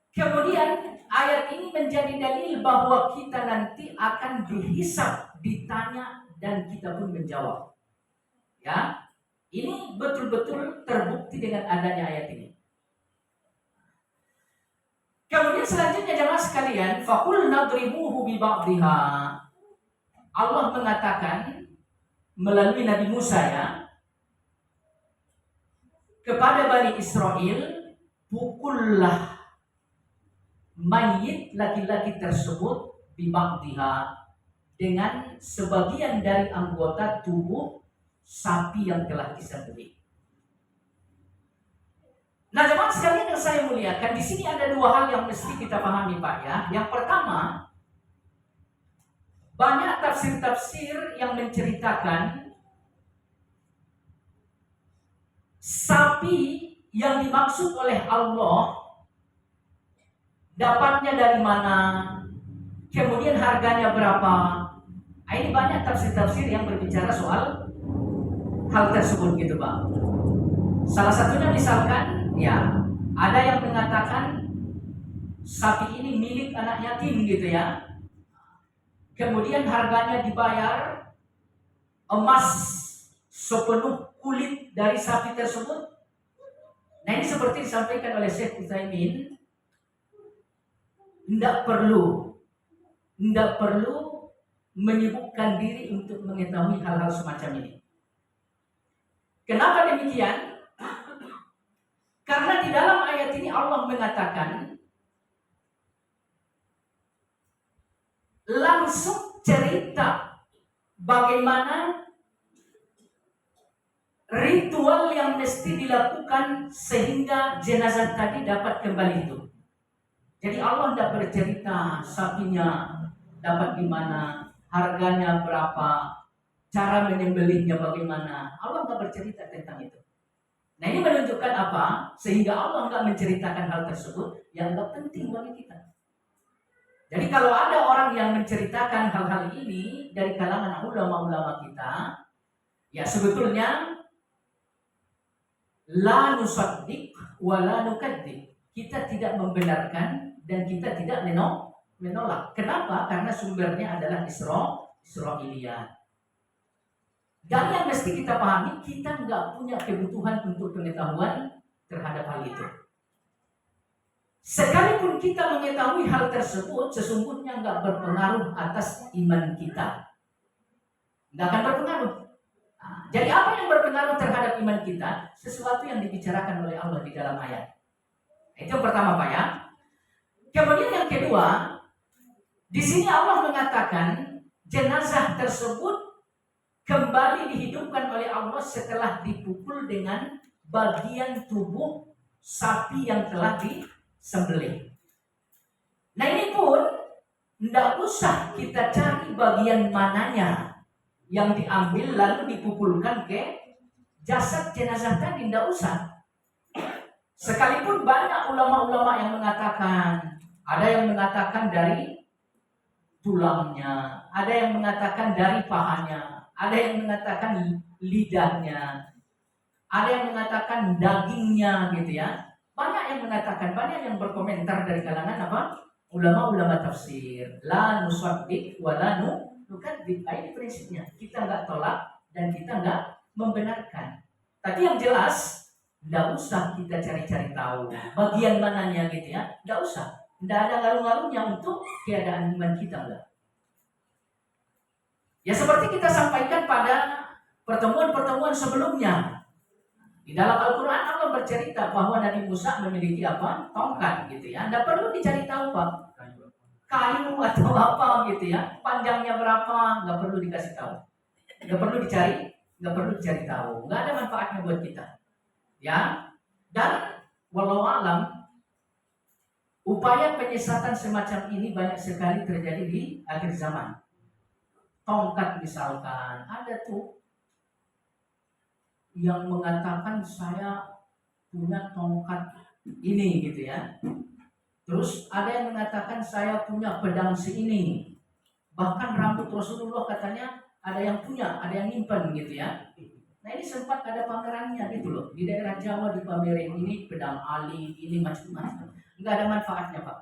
Kemudian ayat ini menjadi dalil bahwa kita nanti akan dihisab, ditanya, dan kita pun menjawab. Ya. Ini betul-betul terbukti dengan adanya ayat ini. Kemudian selanjutnya jemaah sekalian, faqul nadribuhu bi ba'dihha. Allah mengatakan melalui Nabi Musa ya, kepada Bani Israel, pukullah mayit laki-laki tersebut bi ba'dihha, dengan sebagian dari anggota tubuh sapi yang telah disembelih. Nah, jemaah sekalian yang saya muliakan, di sini ada dua hal yang mesti kita pahami Pak ya. Yang pertama, banyak tafsir-tafsir yang menceritakan sapi yang dimaksud oleh Allah dapatnya dari mana, kemudian harganya berapa. Nah, ini banyak tafsir-tafsir yang berbicara soal hal tersebut gitu Pak. Salah satunya misalkan ya, ada yang mengatakan sapi ini milik anak yatim gitu ya. Kemudian harganya dibayar emas sepenuh kulit dari sapi tersebut. Nah, ini seperti disampaikan oleh Syekh Utsaimin, tidak perlu menyibukkan diri untuk mengetahui hal-hal semacam ini. Kenapa demikian? Karena di dalam ayat ini Allah mengatakan langsung cerita bagaimana ritual yang mesti dilakukan sehingga jenazah tadi dapat kembali hidup. Jadi Allah tidak bercerita sapinya dapat di mana, harganya berapa, cara menyembelihnya bagaimana. Allah tidak bercerita tentang itu. Nah, ini menunjukkan apa? Sehingga Allah nggak menceritakan hal tersebut yang nggak penting bagi kita. Jadi kalau ada orang yang menceritakan hal-hal ini dari kalangan ulama-ulama kita, ya sebetulnya la nusaddiq wa la nukadzib. Kita tidak membenarkan dan kita tidak menolak. Kenapa? Karena sumbernya adalah Israiliyat. Dan yang mesti kita pahami, kita nggak punya kebutuhan untuk pengetahuan terhadap hal itu. Sekalipun kita mengetahui hal tersebut, sesungguhnya nggak berpengaruh atas iman kita. Nggak akan berpengaruh. Nah, jadi apa yang berpengaruh terhadap iman kita? Sesuatu yang dibicarakan oleh Allah di dalam ayat. Itu yang pertama, Pak ya. Kemudian yang kedua, di sini Allah mengatakan jenazah tersebut kembali dihidupkan oleh Allah setelah dipukul dengan bagian tubuh sapi yang telah disembelih. Nah ini pun tidak usah kita cari bagian mananya yang diambil lalu dipukulkan ke jasad jenazah tadi, tidak usah. Sekalipun banyak ulama-ulama yang mengatakan, ada yang mengatakan dari tulangnya, ada yang mengatakan dari pahanya, ada yang mengatakan lidahnya, ada yang mengatakan dagingnya gitu ya. Banyak yang mengatakan, banyak yang berkomentar dari kalangan apa? Ulama-ulama tafsir. La nusaddiq wa la nukadzib. Ini prinsipnya. Kita nggak tolak dan kita nggak membenarkan. Tapi yang jelas, nggak usah kita cari-cari tahu bagian mananya gitu ya. Nggak usah. Tidak ada ngaruh-ngaruhnya untuk keadaan iman kita, enggak. Ya seperti kita sampaikan pada pertemuan-pertemuan sebelumnya. Di dalam Al-Quran Allah bercerita bahwa Nabi Musa memiliki apa? Tongkat gitu ya. Tidak perlu dicari tahu Pak. Kayu atau apa gitu ya. Panjangnya berapa? Nggak perlu dikasih tahu. Nggak perlu dicari tahu. Nggak ada manfaatnya buat kita. Ya. Dan walau alam, upaya penyesatan semacam ini banyak sekali terjadi di akhir zaman. Tongkat misalkan, ada tuh yang mengatakan saya punya tongkat ini gitu ya. Terus ada yang mengatakan saya punya pedang seini. Bahkan rambut Rasulullah katanya ada yang punya, ada yang nyimpen gitu ya. Nah ini sempat ada pamerannya gitu loh. Di daerah Jawa dipamerin ini pedang Ali, ini macam-macam. Nggak ada manfaatnya Pak.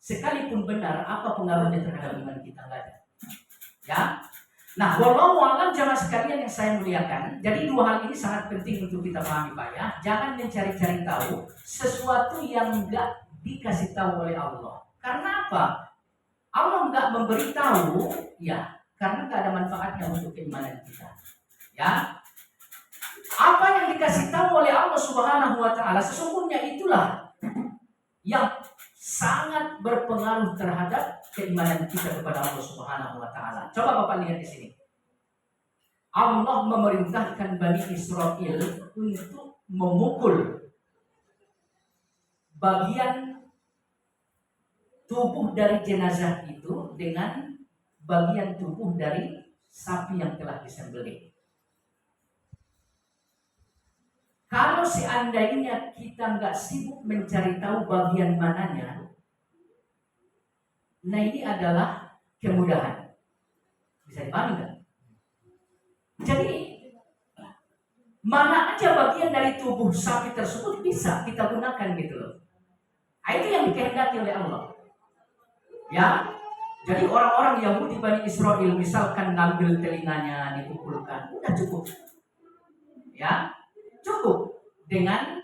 Sekalipun benar, apa pengaruhnya terhadap iman kita? Nggak ada. Ya. Nah, wallahu a'lam jamaah sekalian yang saya muliakan. Jadi dua hal ini sangat penting untuk kita pahami Pak ya. Jangan mencari-cari tahu sesuatu yang nggak dikasih tahu oleh Allah. Karena apa? Allah nggak memberitahu, ya, karena nggak ada manfaatnya untuk keimanan kita. Ya. Apa yang dikasih tahu oleh Allah Subhanahu wa taala sesungguhnya itulah yang sangat berpengaruh terhadap keimanan kita kepada Allah Subhanahu wa taala. Coba Bapak lihat di sini. Allah memerintahkan Bani Israel untuk memukul bagian tubuh dari jenazah itu dengan bagian tubuh dari sapi yang telah disembelih. Kalau seandainya kita nggak sibuk mencari tahu bagian mananya, nah ini adalah kemudahan. Bisa dipahami nggak? Jadi mana aja bagian dari tubuh sapi tersebut bisa kita gunakan gitu loh. Nah, itu yang dikehendaki oleh Allah. Ya, jadi orang-orang Yahudi Bani Israel misalkan ngambil telinganya dipukulkan, udah cukup. Ya. Cukup dengan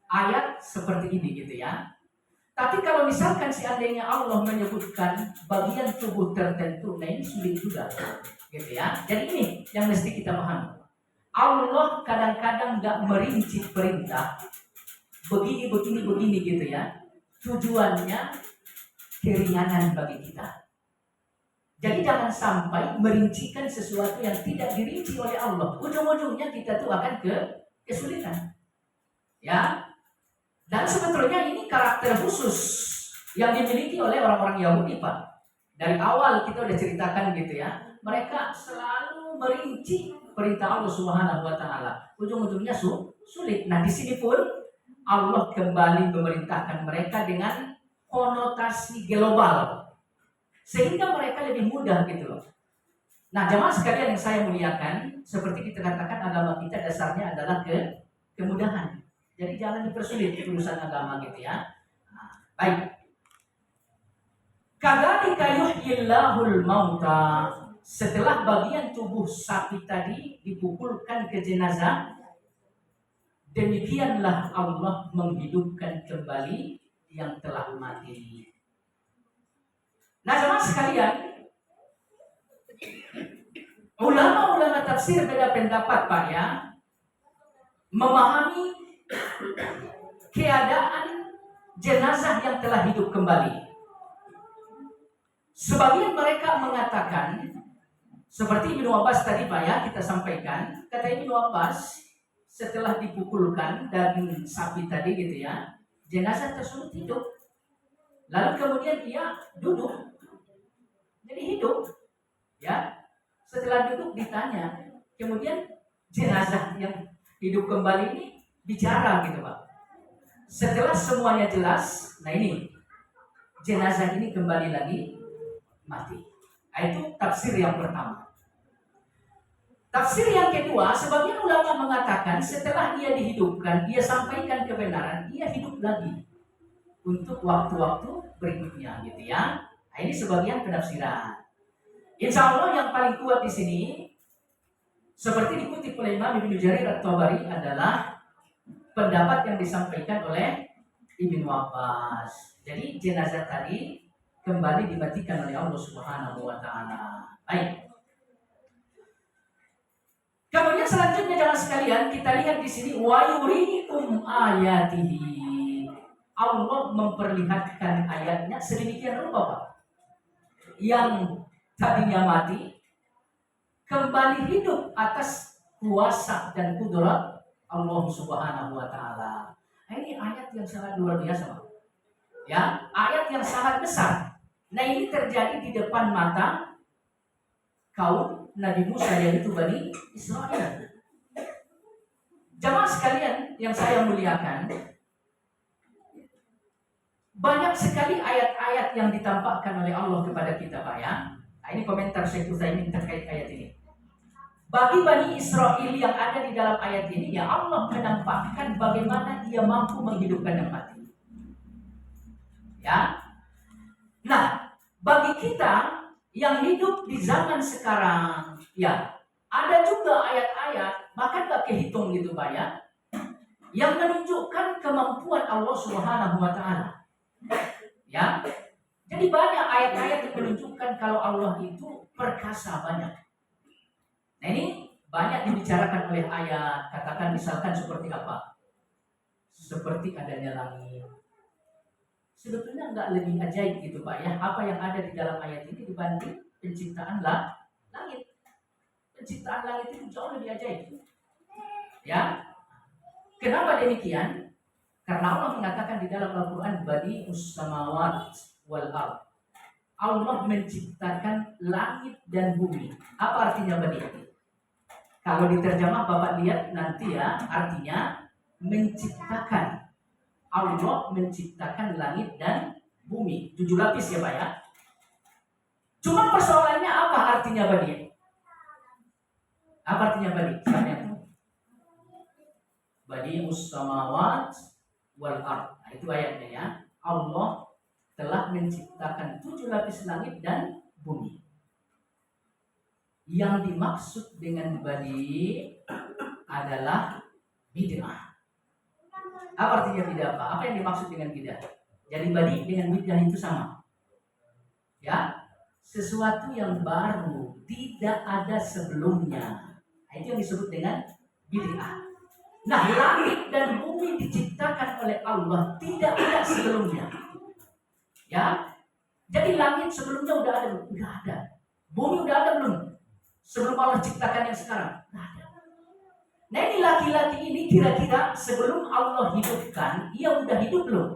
ayat seperti ini gitu ya. Tapi kalau misalkan seandainya Allah menyebutkan bagian tubuh tertentu, nah ini sulit juga gitu ya. Jadi ini yang mesti kita pahami. Allah kadang-kadang nggak merinci perintah begini gitu ya. Tujuannya keringanan bagi kita. Jadi jangan sampai merincikan sesuatu yang tidak dirinci oleh Allah. Ujung-ujungnya kita tuh akan kesulitan, ya. Dan sebetulnya ini karakter khusus yang dimiliki oleh orang-orang Yahudi Pak. Dari awal kita udah ceritakan gitu ya. Mereka selalu merinci perintah Allah Subhanahu wa taala. Ujung-ujungnya sulit. Nah, di sini pun Allah kembali memerintahkan mereka dengan konotasi global. Sehingga mereka lebih mudah gitu loh. Nah, jamaah sekalian yang saya muliakan, seperti kita katakan agama kita dasarnya adalah kemudahan. Jadi jangan dipersulit urusan agama gitu ya. Nah, baik. Kadzalika yuhyillahul mauta. Setelah bagian tubuh sapi tadi dipukulkan ke jenazah, demikianlah Allah menghidupkan kembali yang telah mati. Nah, jemaah sekalian, ulama-ulama tafsir beda pendapat Pak ya, memahami keadaan jenazah yang telah hidup kembali. Sebagian mereka mengatakan seperti Ibnu Abbas tadi Pak ya, kita sampaikan, kata Ibnu Abbas, setelah dipukulkan daging sapi tadi gitu ya, jenazah tersebut hidup. Lalu kemudian ia duduk, jadi hidup. Ya, setelah duduk ditanya, kemudian jenazah yang hidup kembali ini bicara gitu Pak. Setelah semuanya jelas, nah ini jenazah ini kembali lagi mati. Nah, itu tafsir yang pertama. Tafsir yang kedua, sebagian ulama mengatakan setelah ia dihidupkan, ia sampaikan kebenaran, ia hidup lagi untuk waktu-waktu berikutnya, gitu ya. Nah, ini sebagian penafsiran. Insya Allah yang paling kuat di sini, seperti dikutip oleh Imam Ibnu Jarir At-Tabari, adalah pendapat yang disampaikan oleh Ibnu Abbas. Jadi jenazah tadi kembali dimatikan oleh Allah Subhanahu wa taala. Baik. Kemudian selanjutnya jemaah sekalian, kita lihat di sini wa yuriikum ayatihi. Allah memperlihatkan ayatnya sedemikian rupa Pak. Yang tadinya mati kembali hidup atas kuasa dan kudrat Allah Subhanahu wa taala. Nah, ini ayat yang sangat luar biasa Pak. Ya, ayat yang sangat besar. Nah, ini terjadi di depan mata kaum Nabi Musa, yaitu Bani Israel. Jamaah sekalian yang saya muliakan, banyak sekali ayat-ayat yang ditampakkan oleh Allah kepada kita Pak ya. Nah, ini komentar Syekh Utsaimin terkait ayat ini. Bagi Bani Israel yang ada di dalam ayat ini, ya Allah menampakkan bagaimana Ia mampu menghidupkan yang mati. Ya. Nah, bagi kita yang hidup di zaman sekarang, ya ada juga ayat-ayat, bahkan gak kehitung gitu Pak ya, yang menunjukkan kemampuan Allah Subhanahu wa taala. Ya. Jadi banyak ayat-ayat yang menunjukkan kalau Allah itu perkasa banyak. Nah, ini banyak dibicarakan oleh ayat, katakan misalkan seperti apa? Seperti adanya langit. Sebetulnya nggak lebih ajaib gitu Pak ya, apa yang ada di dalam ayat ini dibanding penciptaan langit. Penciptaan langit itu jauh lebih ajaib. Ya. Kenapa demikian? Karena Allah mengatakan di dalam Al-Quran, badi'us samawat wal ard. Allah menciptakan langit dan bumi. Apa artinya badi'? Kalau diterjemah Bapak lihat nanti ya, artinya menciptakan. Allah menciptakan langit dan bumi. 7 lapis ya Pak ya. Cuma persoalannya apa artinya badi'? Apa artinya badi'? Siapa yang tahu? Badi'us samawat wal ard. Nah, itu ayatnya ya. Allah telah menciptakan 7 lapis langit dan bumi. Yang dimaksud dengan badi' adalah bid'ah. Apa artinya bid'ah Pak? Apa yang dimaksud dengan bid'ah? Jadi badi' dengan bid'ah itu sama. Ya, sesuatu yang baru, tidak ada sebelumnya. Nah, itu yang disebut dengan bid'ah. Nah, langit dan bumi diciptakan oleh Allah, tidak ada sebelumnya. Ya, jadi langit sebelumnya udah ada belum? Udah ada. Bumi udah ada belum? Sebelum Allah ciptakan yang sekarang? Nggak ada. Nah, ini laki-laki ini kira-kira sebelum Allah hidupkan, ia udah hidup belum?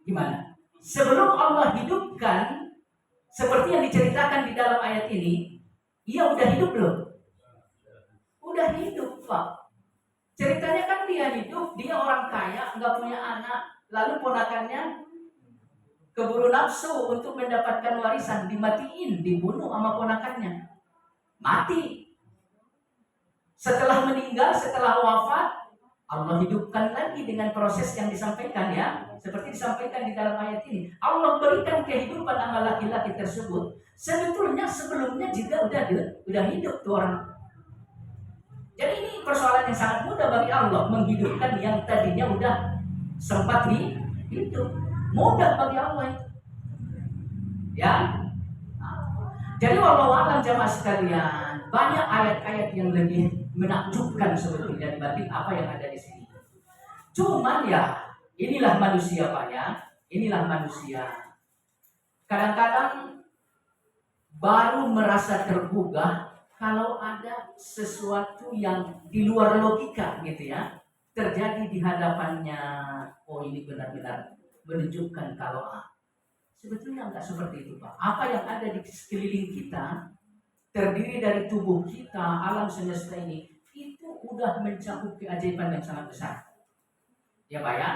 Gimana? Sebelum Allah hidupkan, seperti yang diceritakan di dalam ayat ini, ia udah hidup belum? Udah hidup Pak. Ceritanya kan dia hidup, dia orang kaya, nggak punya anak, lalu ponakannya keburu nafsu untuk mendapatkan warisan, dimatiin, dibunuh sama ponakannya, mati. Setelah meninggal, setelah wafat, Allah hidupkan lagi dengan proses yang disampaikan ya. Seperti disampaikan di dalam ayat ini. Allah berikan kehidupan sama laki-laki tersebut. Sebetulnya sebelumnya juga udah hidup tuh orang. Jadi ini persoalan yang sangat mudah bagi Allah. Menghidupkan yang tadinya udah sempat hidup. Mudah bagi Allah itu. Ya. Jadi wallahu a'lam jamaah sekalian, banyak ayat-ayat yang lebih menakjubkan sebetulnya dibanding apa yang ada di sini. Cuman ya, inilah manusia Pak ya, inilah manusia. Kadang-kadang baru merasa tergugah kalau ada sesuatu yang di luar logika gitu ya, terjadi di hadapannya. Oh ini benar-benar menunjukkan kalau sebetulnya enggak seperti itu Pak. Apa yang ada di sekeliling kita, terdiri dari tubuh kita, alam semesta ini, itu udah mencakup keajaiban yang sangat besar. Ya Pak ya.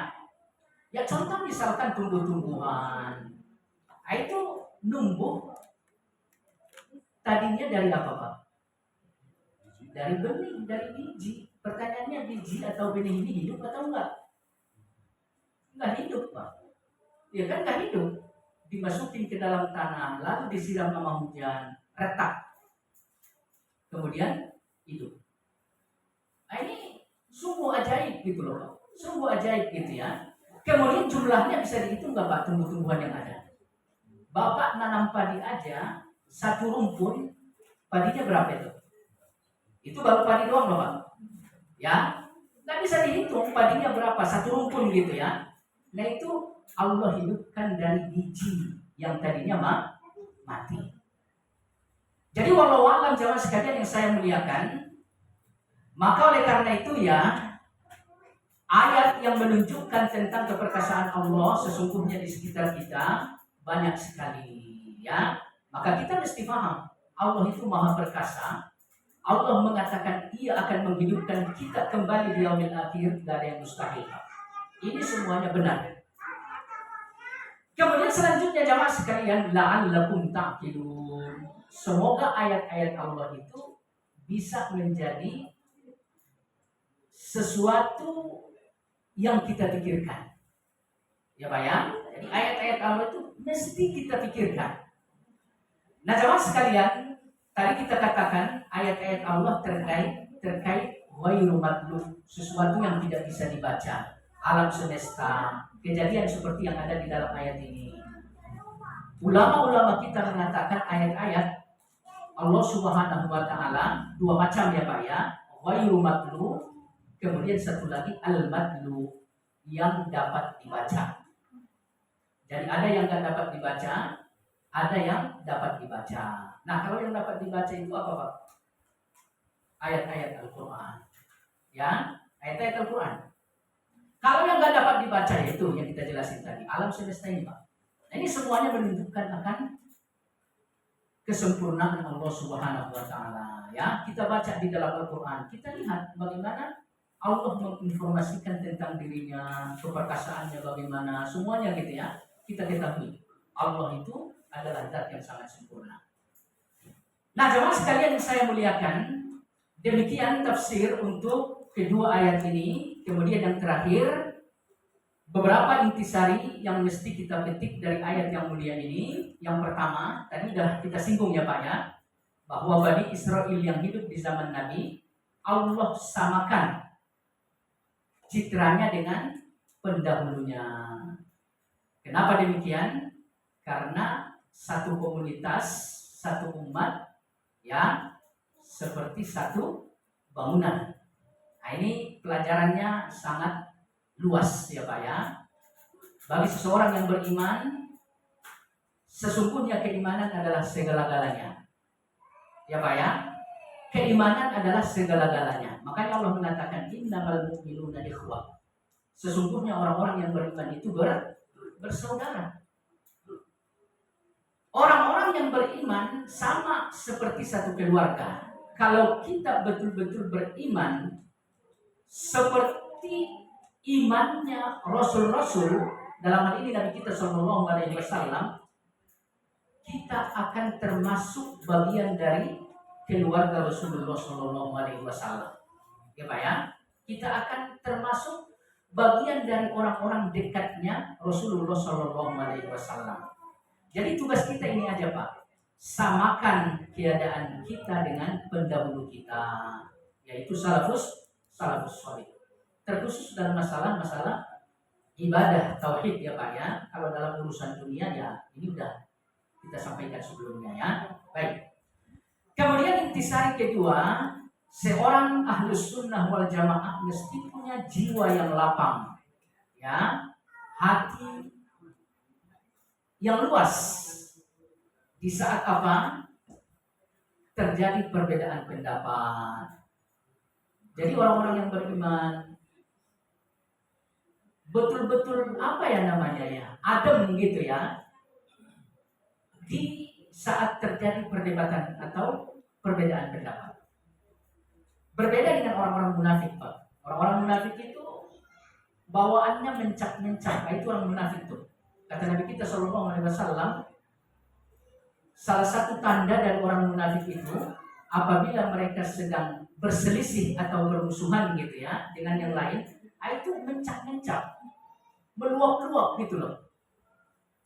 Ya contoh misalkan tumbuh-tumbuhan. Itu numbuh tadinya dari apa Pak? Dari benih, dari biji. Pertanyaannya biji atau benih ini hidup atau enggak? Enggak hidup Pak. Ya kan enggak hidup. Dimasukin ke dalam tanah, lalu disiram sama hujan, retak, kemudian hidup. Nah ini sungguh ajaib gitu loh, sungguh ajaib gitu ya. Kemudian jumlahnya bisa dihitung nggak Pak tumbuh-tumbuhan yang ada? Bapak nanam padi aja, satu rumpun, padinya berapa itu? Itu baru padi doang loh Pak. Ya, nggak bisa dihitung padinya berapa, satu rumpun gitu ya. Nah itu Allah hidupkan dari biji yang tadinya mati. Jadi walau alam jamaah sekalian yang saya muliakan, maka oleh karena itu ya, ayat yang menunjukkan tentang keperkasaan Allah sesungguhnya di sekitar kita banyak sekali ya. Maka kita mesti paham Allah itu maha perkasa. Allah mengatakan ia akan menghidupkan kita kembali di yaumil akhir, tidak ada yang mustahil. Ini semuanya benar. Kemudian selanjutnya jamaah sekalian, la'allakum ta'qilun. Semoga ayat-ayat Allah itu bisa menjadi sesuatu yang kita pikirkan. Ya Pak ya? Jadi ayat-ayat Allah itu mesti kita pikirkan. Nah jamaah sekalian, tadi kita katakan ayat-ayat Allah terkait ghairu matlub, sesuatu yang tidak bisa dibaca. Alam semesta, kejadian seperti yang ada di dalam ayat ini. Ulama-ulama kita mengatakan ayat-ayat Allah Subhanahu wa taala dua macam ya Pak ya. Ghairu matlub, kemudian satu lagi al-matlub yang dapat dibaca. Jadi ada yang tidak dapat dibaca, ada yang dapat dibaca. Nah, kalau yang dapat dibaca itu apa Pak? Ayat-ayat Al-Qur'an. Ya, ayat-ayat Al-Qur'an. Kalau yang nggak dapat dibaca itu yang kita jelasin tadi, alam semesta ini Pak. Nah, ini semuanya menunjukkan akan kesempurnaan Allah Subhanahu wa taala. Ya, kita baca di dalam Al-Qur'an, kita lihat bagaimana Allah menginformasikan tentang dirinya, keperkasaannya bagaimana, semuanya gitu ya. Kita ketahui Allah itu adalah zat yang sangat sempurna. Nah, jemaah sekalian yang saya muliakan, demikian tafsir untuk kedua ayat ini. Kemudian yang terakhir, beberapa intisari yang mesti kita petik dari ayat yang mulia ini. Yang pertama, tadi sudah kita singgung ya Pak ya, bahwa Bani Israel yang hidup di zaman Nabi, Allah samakan citranya dengan pendahulunya. Kenapa demikian? Karena satu komunitas, satu umat, ya, seperti satu bangunan. Nah ini pelajarannya sangat luas ya Pak ya. Bagi seseorang yang beriman, sesungguhnya keimanan adalah segala-galanya. Ya Pak ya. Keimanan adalah segala-galanya. Makanya Allah mengatakan innamal mu'minuna ikhwah. Sesungguhnya orang-orang yang beriman itu bersaudara. Orang-orang yang beriman sama seperti satu keluarga. Kalau kita betul-betul beriman seperti imannya Rasul-Rasul, dalam hal ini Nabi kita SAW, kita akan termasuk bagian dari keluarga Rasulullah SAW. Ya Pak ya. Kita akan termasuk bagian dari orang-orang dekatnya Rasulullah Shallallahu Alaihi Wasallam. Jadi tugas kita ini aja Pak, samakan keadaan kita dengan pendahulu kita, yaitu salafus salih. Terkhusus dalam masalah ibadah tauhid ya Pak ya. Kalau dalam urusan dunia ya ini udah kita sampaikan sebelumnya ya. Baik. Kemudian intisari kedua, seorang ahlus sunnah wal jamaah mesti punya jiwa yang lapang, ya, hati yang luas. Di saat apa? Terjadi perbedaan pendapat. Jadi orang-orang yang beriman betul-betul apa ya namanya ya, adem gitu ya. Di saat terjadi perdebatan atau perbedaan pendapat. Berbeda dengan orang-orang munafik Pak. Orang-orang munafik itu bawaannya mencak-mencak. Itu orang munafik tuh. Kata Nabi kita Shallallahu Alaihi Wasallam, salah satu tanda dari orang munafik itu apabila mereka sedang berselisih atau bermusuhan gitu ya dengan yang lain, itu mencak-mencak, meluap-luap gitu loh.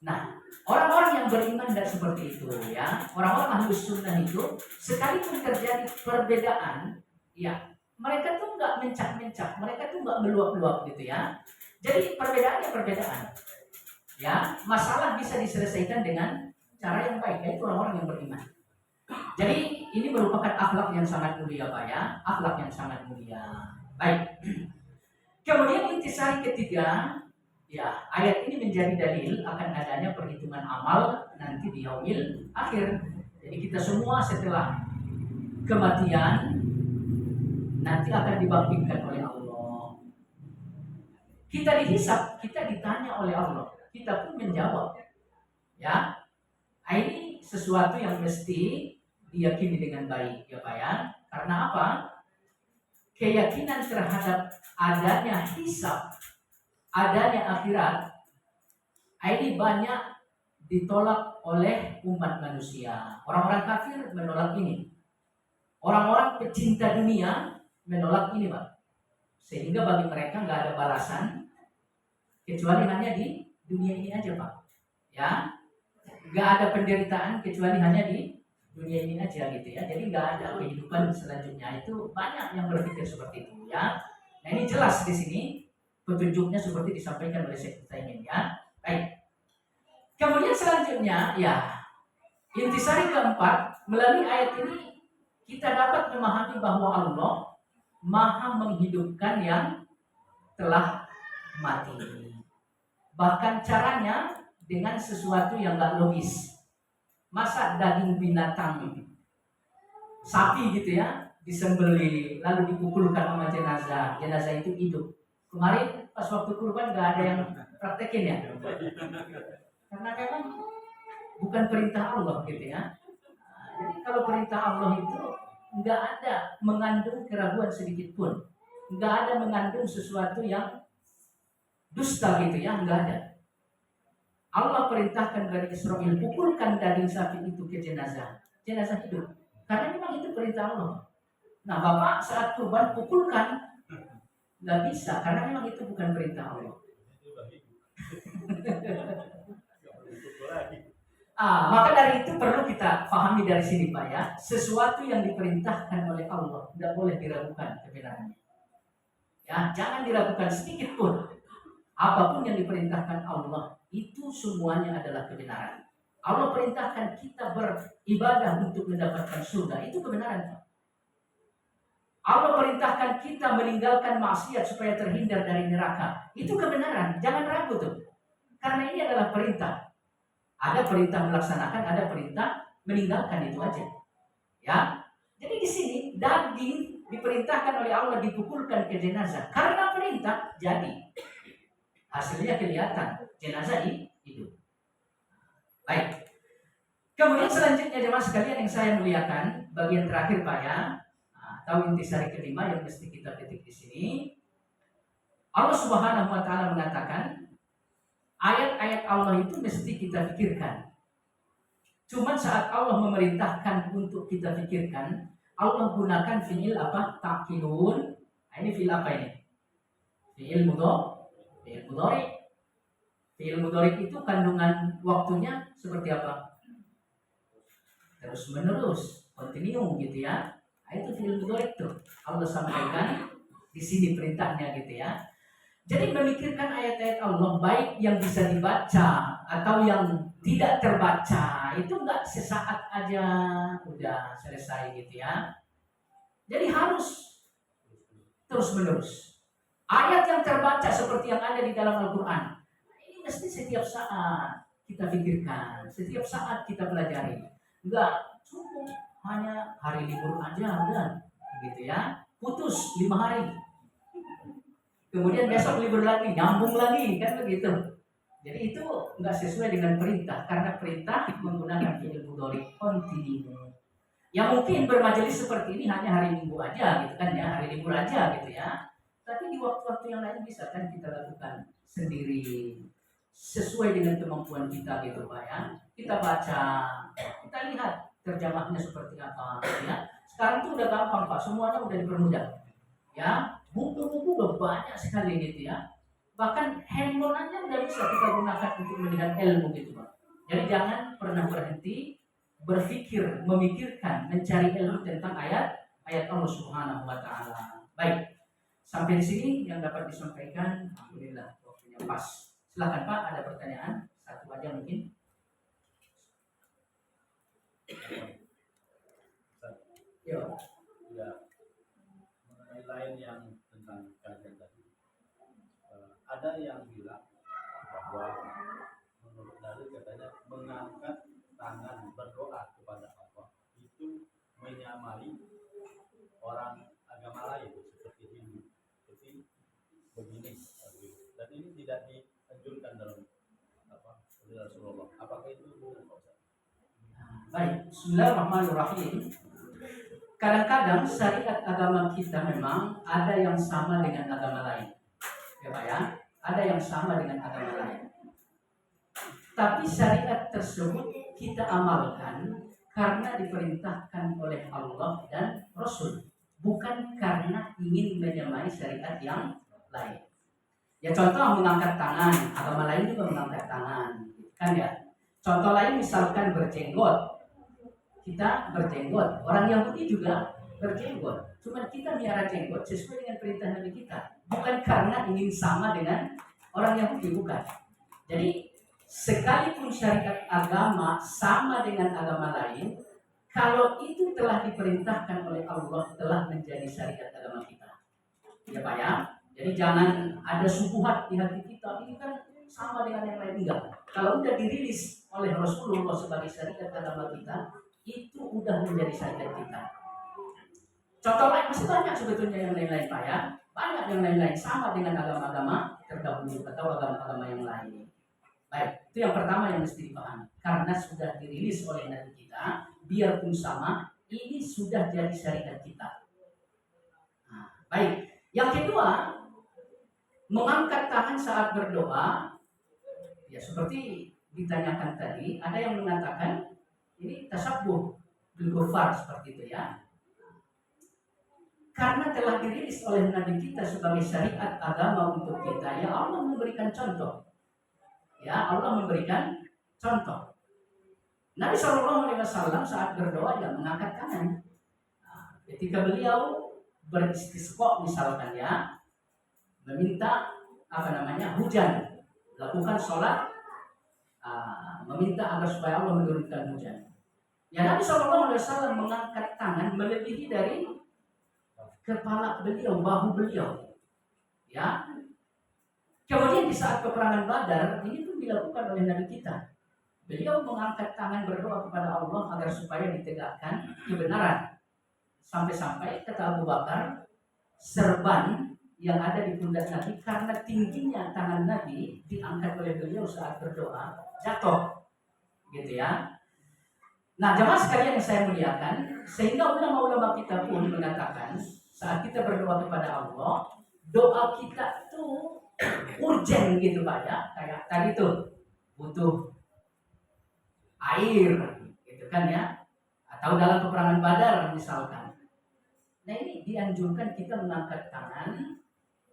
Nah, orang-orang yang beriman tidak seperti itu ya. Orang-orang ahlus sunnah itu sekalipun terjadi perbedaan, ya mereka tuh nggak mencak-mencak, mereka tuh nggak meluap-luap gitu ya. Jadi perbedaannya perbedaan, ya masalah bisa diselesaikan dengan cara yang baik, yaitu orang-orang yang beriman. Jadi ini merupakan akhlak yang sangat mulia Pak ya, akhlak yang sangat mulia. Baik. Kemudian intisari ketiga, ya, ayat ini menjadi dalil akan adanya perhitungan amal nanti di yaumil akhir. Jadi kita semua setelah kematian nanti akan dibangkitkan oleh Allah. Kita dihisab, kita ditanya oleh Allah, kita pun menjawab. Ya, ini sesuatu yang mesti diyakini dengan baik, ya Pak ya. Karena apa? Keyakinan terhadap adanya hisab, adanya akhirat, ini banyak ditolak oleh umat manusia. Orang-orang kafir menolak ini. Orang-orang pecinta dunia menolak ini Pak. Sehingga bagi mereka nggak ada balasan kecuali hanya di dunia ini aja Pak. Ya, nggak ada penderitaan kecuali hanya di dunia ini aja gitu ya. Jadi nggak ada kehidupan selanjutnya. Itu banyak yang berpikir seperti itu ya. Nah ini jelas di sini petunjuknya seperti disampaikan oleh Syekh Utsaimin ya. Baik. Kemudian selanjutnya ya, intisari keempat, melalui ayat ini kita dapat memahami bahwa Allah Maha menghidupkan yang telah mati. Bahkan caranya dengan sesuatu yang gak logis. Masa daging binatang sapi gitu ya disembelih lalu dipukulkan sama jenazah itu hidup. Kemarin pas waktu kurban gak ada yang praktekin ya, karena memang bukan perintah Allah gitu ya. Jadi kalau perintah Allah itu nggak ada mengandung keraguan sedikit pun, nggak ada mengandung sesuatu yang dusta gitu ya, nggak ada. Allah perintahkan Bani Israil pukulkan daging sapi itu ke jenazah hidup, karena memang itu perintah Allah. Nah Bapak saat kurban pukulkan, nggak bisa, karena memang itu bukan perintah Allah. Maka dari itu perlu kita pahami dari sini Pak ya, sesuatu yang diperintahkan oleh Allah tidak boleh diragukan kebenarannya. Ya, jangan diragukan sedikit pun. Apapun yang diperintahkan Allah itu semuanya adalah kebenaran. Allah perintahkan kita beribadah untuk mendapatkan surga, itu kebenaran Pak. Allah perintahkan kita meninggalkan maksiat supaya terhindar dari neraka, itu kebenaran. Jangan ragu tuh, karena ini adalah perintah. Ada perintah melaksanakan, ada perintah meninggalkan, itu aja. Ya. Jadi di sini daging diperintahkan oleh Allah dipukulkan ke jenazah karena perintah, jadi hasilnya kelihatan, jenazah hidup. Baik. Kemudian selanjutnya jemaah sekalian yang saya muliakan, bagian terakhir Pak ya, atau intisari kelima yang mesti kita petik di sini. Allah Subhanahu wa taala mengatakan ayat-ayat Allah itu mesti kita pikirkan. Cuman saat Allah memerintahkan untuk kita pikirkan, Allah gunakan fi'il apa? Taqilun, Nah, ini fi'il apa ini? Fi'il mudhari. Fi'il mudhari itu kandungan waktunya seperti apa? Terus menerus, continue gitu ya. Nah, itu fi'il mudhari itu. Allah sampaikan di sini perintahnya gitu ya. Jadi memikirkan ayat-ayat Allah baik yang bisa dibaca atau yang tidak terbaca itu enggak sesaat aja udah selesai gitu ya. Jadi harus terus menerus. Ayat yang terbaca seperti yang ada di dalam Al-Quran ini mesti setiap saat kita pikirkan, setiap saat kita pelajari. Enggak cukup hanya hari libur aja udah gitu ya. Putus 5 hari. Kemudian besok libur lagi, nyambung lagi, kan begitu. Jadi itu nggak sesuai dengan perintah, karena perintah menggunakan fi'il mudhari continue. Ya mungkin bermajelis seperti ini hanya hari Minggu aja, gitu kan ya, hari libur aja, gitu ya. Tapi di waktu-waktu yang lain bisa kan kita lakukan sendiri, sesuai dengan kemampuan kita, gitu Pak ya. Kita baca, kita lihat terjemahnya seperti apa, gitu ya. Sekarang itu udah gampang Pak, semuanya udah dipermudah, ya. Buku-buku udah banyak sekali gitu ya. Bahkan handphone aja udah bisa kita gunakan untuk melihat ilmu gitu Pak. Jadi jangan pernah berhenti berpikir, memikirkan, mencari ilmu tentang ayat Allah Subhanahu wa taala. Baik. Sampai di sini yang dapat disampaikan. Alhamdulillah waktunya pas. Silakan Pak, ada pertanyaan? Satu aja mungkin. Ya. Mengenai lain yang tentang kajian tadi, ada yang bilang bahwa menurut dalil katanya mengangkat tangan berdoa kepada Allah itu menyamai orang agama lain seperti Hindu, seperti begini, dan ini tidak dianjurkan dalam Rasulullah. Apakah itu benar? Baik, Bismillahirrahmanirrahim. Kadang-kadang syariat agama kita memang ada yang sama dengan agama lain, ya Pak ya, ada yang sama dengan agama lain. Tapi syariat tersebut kita amalkan karena diperintahkan oleh Allah dan Rasul, bukan karena ingin menyamai syariat yang lain. Ya contoh mengangkat tangan, agama lain juga mengangkat tangan, kan ya. Contoh lain misalkan berjenggot. Kita berjenggot, orang Yahudi juga berjenggot. Cuma kita miara jenggot sesuai dengan perintah Nabi kita, bukan karena ingin sama dengan orang Yahudi, bukan. Jadi sekalipun syariat agama sama dengan agama lain, kalau itu telah diperintahkan oleh Allah, telah menjadi syariat agama kita. Ya Pak ya. Jadi jangan ada subuhat di hati kita, ini kan sama dengan yang lain, enggak. Kalau udah dirilis oleh Rasulullah sebagai syariat agama kita, itu udah menjadi syariat kita. Contoh lain masih banyak sebetulnya yang lain-lain Pak ya. Banyak yang lain-lain sama dengan agama-agama terdahulu atau agama-agama yang lain. Baik, itu yang pertama yang mesti dipahami. Karena sudah dirilis oleh Nabi kita, biarpun sama, ini sudah jadi syariat kita. Nah, baik, yang kedua, mengangkat tangan saat berdoa, ya seperti ditanyakan tadi, ada yang mengatakan ini tasabbuh bil kufar seperti itu ya. Karena telah dirilis oleh Nabi kita sebagai syariat agama untuk kita, ya Allah memberikan contoh. Ya Allah memberikan contoh. Nabi SAW saat berdoa ya mengangkat tangan. Nah, ketika beliau beristisqa misalkan ya, meminta hujan, lakukan sholat, meminta agar supaya Allah menurunkan hujan. Ya Nabi SAW mengangkat tangan melebihi dari kepala beliau, bahu beliau. Ya. Kemudian di saat peperangan Badar ini pun dilakukan oleh Nabi kita. Beliau mengangkat tangan berdoa kepada Allah agar supaya ditegakkan kebenaran. Sampai-sampai kata Abu Bakar, serban yang ada di pundak Nabi karena tingginya tangan Nabi diangkat oleh beliau saat berdoa jatuh, gitu ya. Nah, jemaah sekalian yang saya muliakan, sehingga ulama-ulama kita pun mengatakan saat kita berdoa kepada Allah, doa kita tuh urgen gitu Pak ya, kayak tadi tuh butuh air, gitu kan ya, atau dalam peperangan Badar misalkan. Nah ini dianjurkan kita mengangkat tangan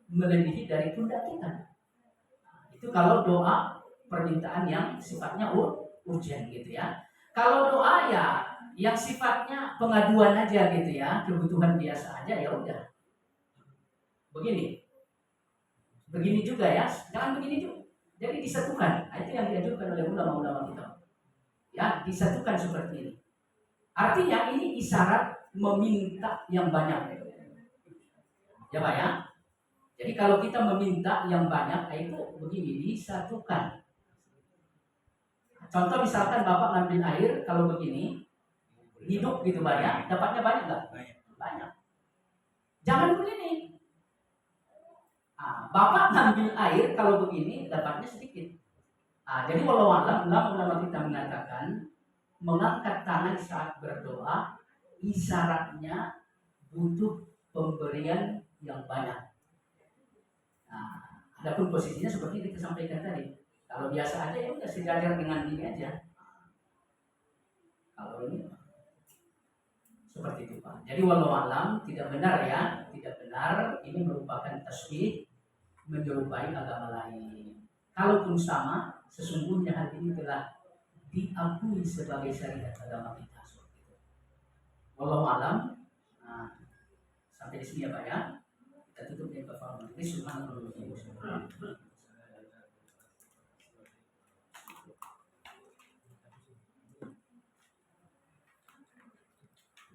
melebihi dari pundak kita. Itu kalau doa permintaan yang sifatnya urgent gitu ya. Kalau doa ya yang sifatnya pengaduan aja gitu ya, kebutuhan biasa aja ya udah. Begini. Begini juga ya, jangan begini juga. Jadi disatukan. Nah, itu yang dianjurkan oleh ulama-ulama kita. Ya, disatukan seperti ini. Artinya ini isyarat meminta yang banyak. Ya Pak ya. Jadi kalau kita meminta yang banyak, itu begini, disatukan. Contoh misalkan Bapak ngambil air, kalau begini, hidup gitu Pak ya, dapatnya banyak nggak? Banyak. Jangan begini. Bapak ngambil air, kalau begini, dapatnya sedikit. Jadi walau alam, ulama kita mengatakan, mengangkat tangan saat berdoa, isyaratnya butuh pemberian yang banyak. Adapun posisinya seperti kita sampaikan tadi. Kalau biasa aja ya udah sejajar dengan ini aja. Kalau ini seperti itu Pak. Jadi walau alam tidak benar ya, tidak benar. Ini merupakan tasbih menyerupai agama lain. Kalaupun sama, sesungguhnya hal ini telah diakui sebagai syariat agama kita. Walau alam. Sampai di sini ya Pak ya. Kita tutup dengan kafaratul majlis. Subhanallah.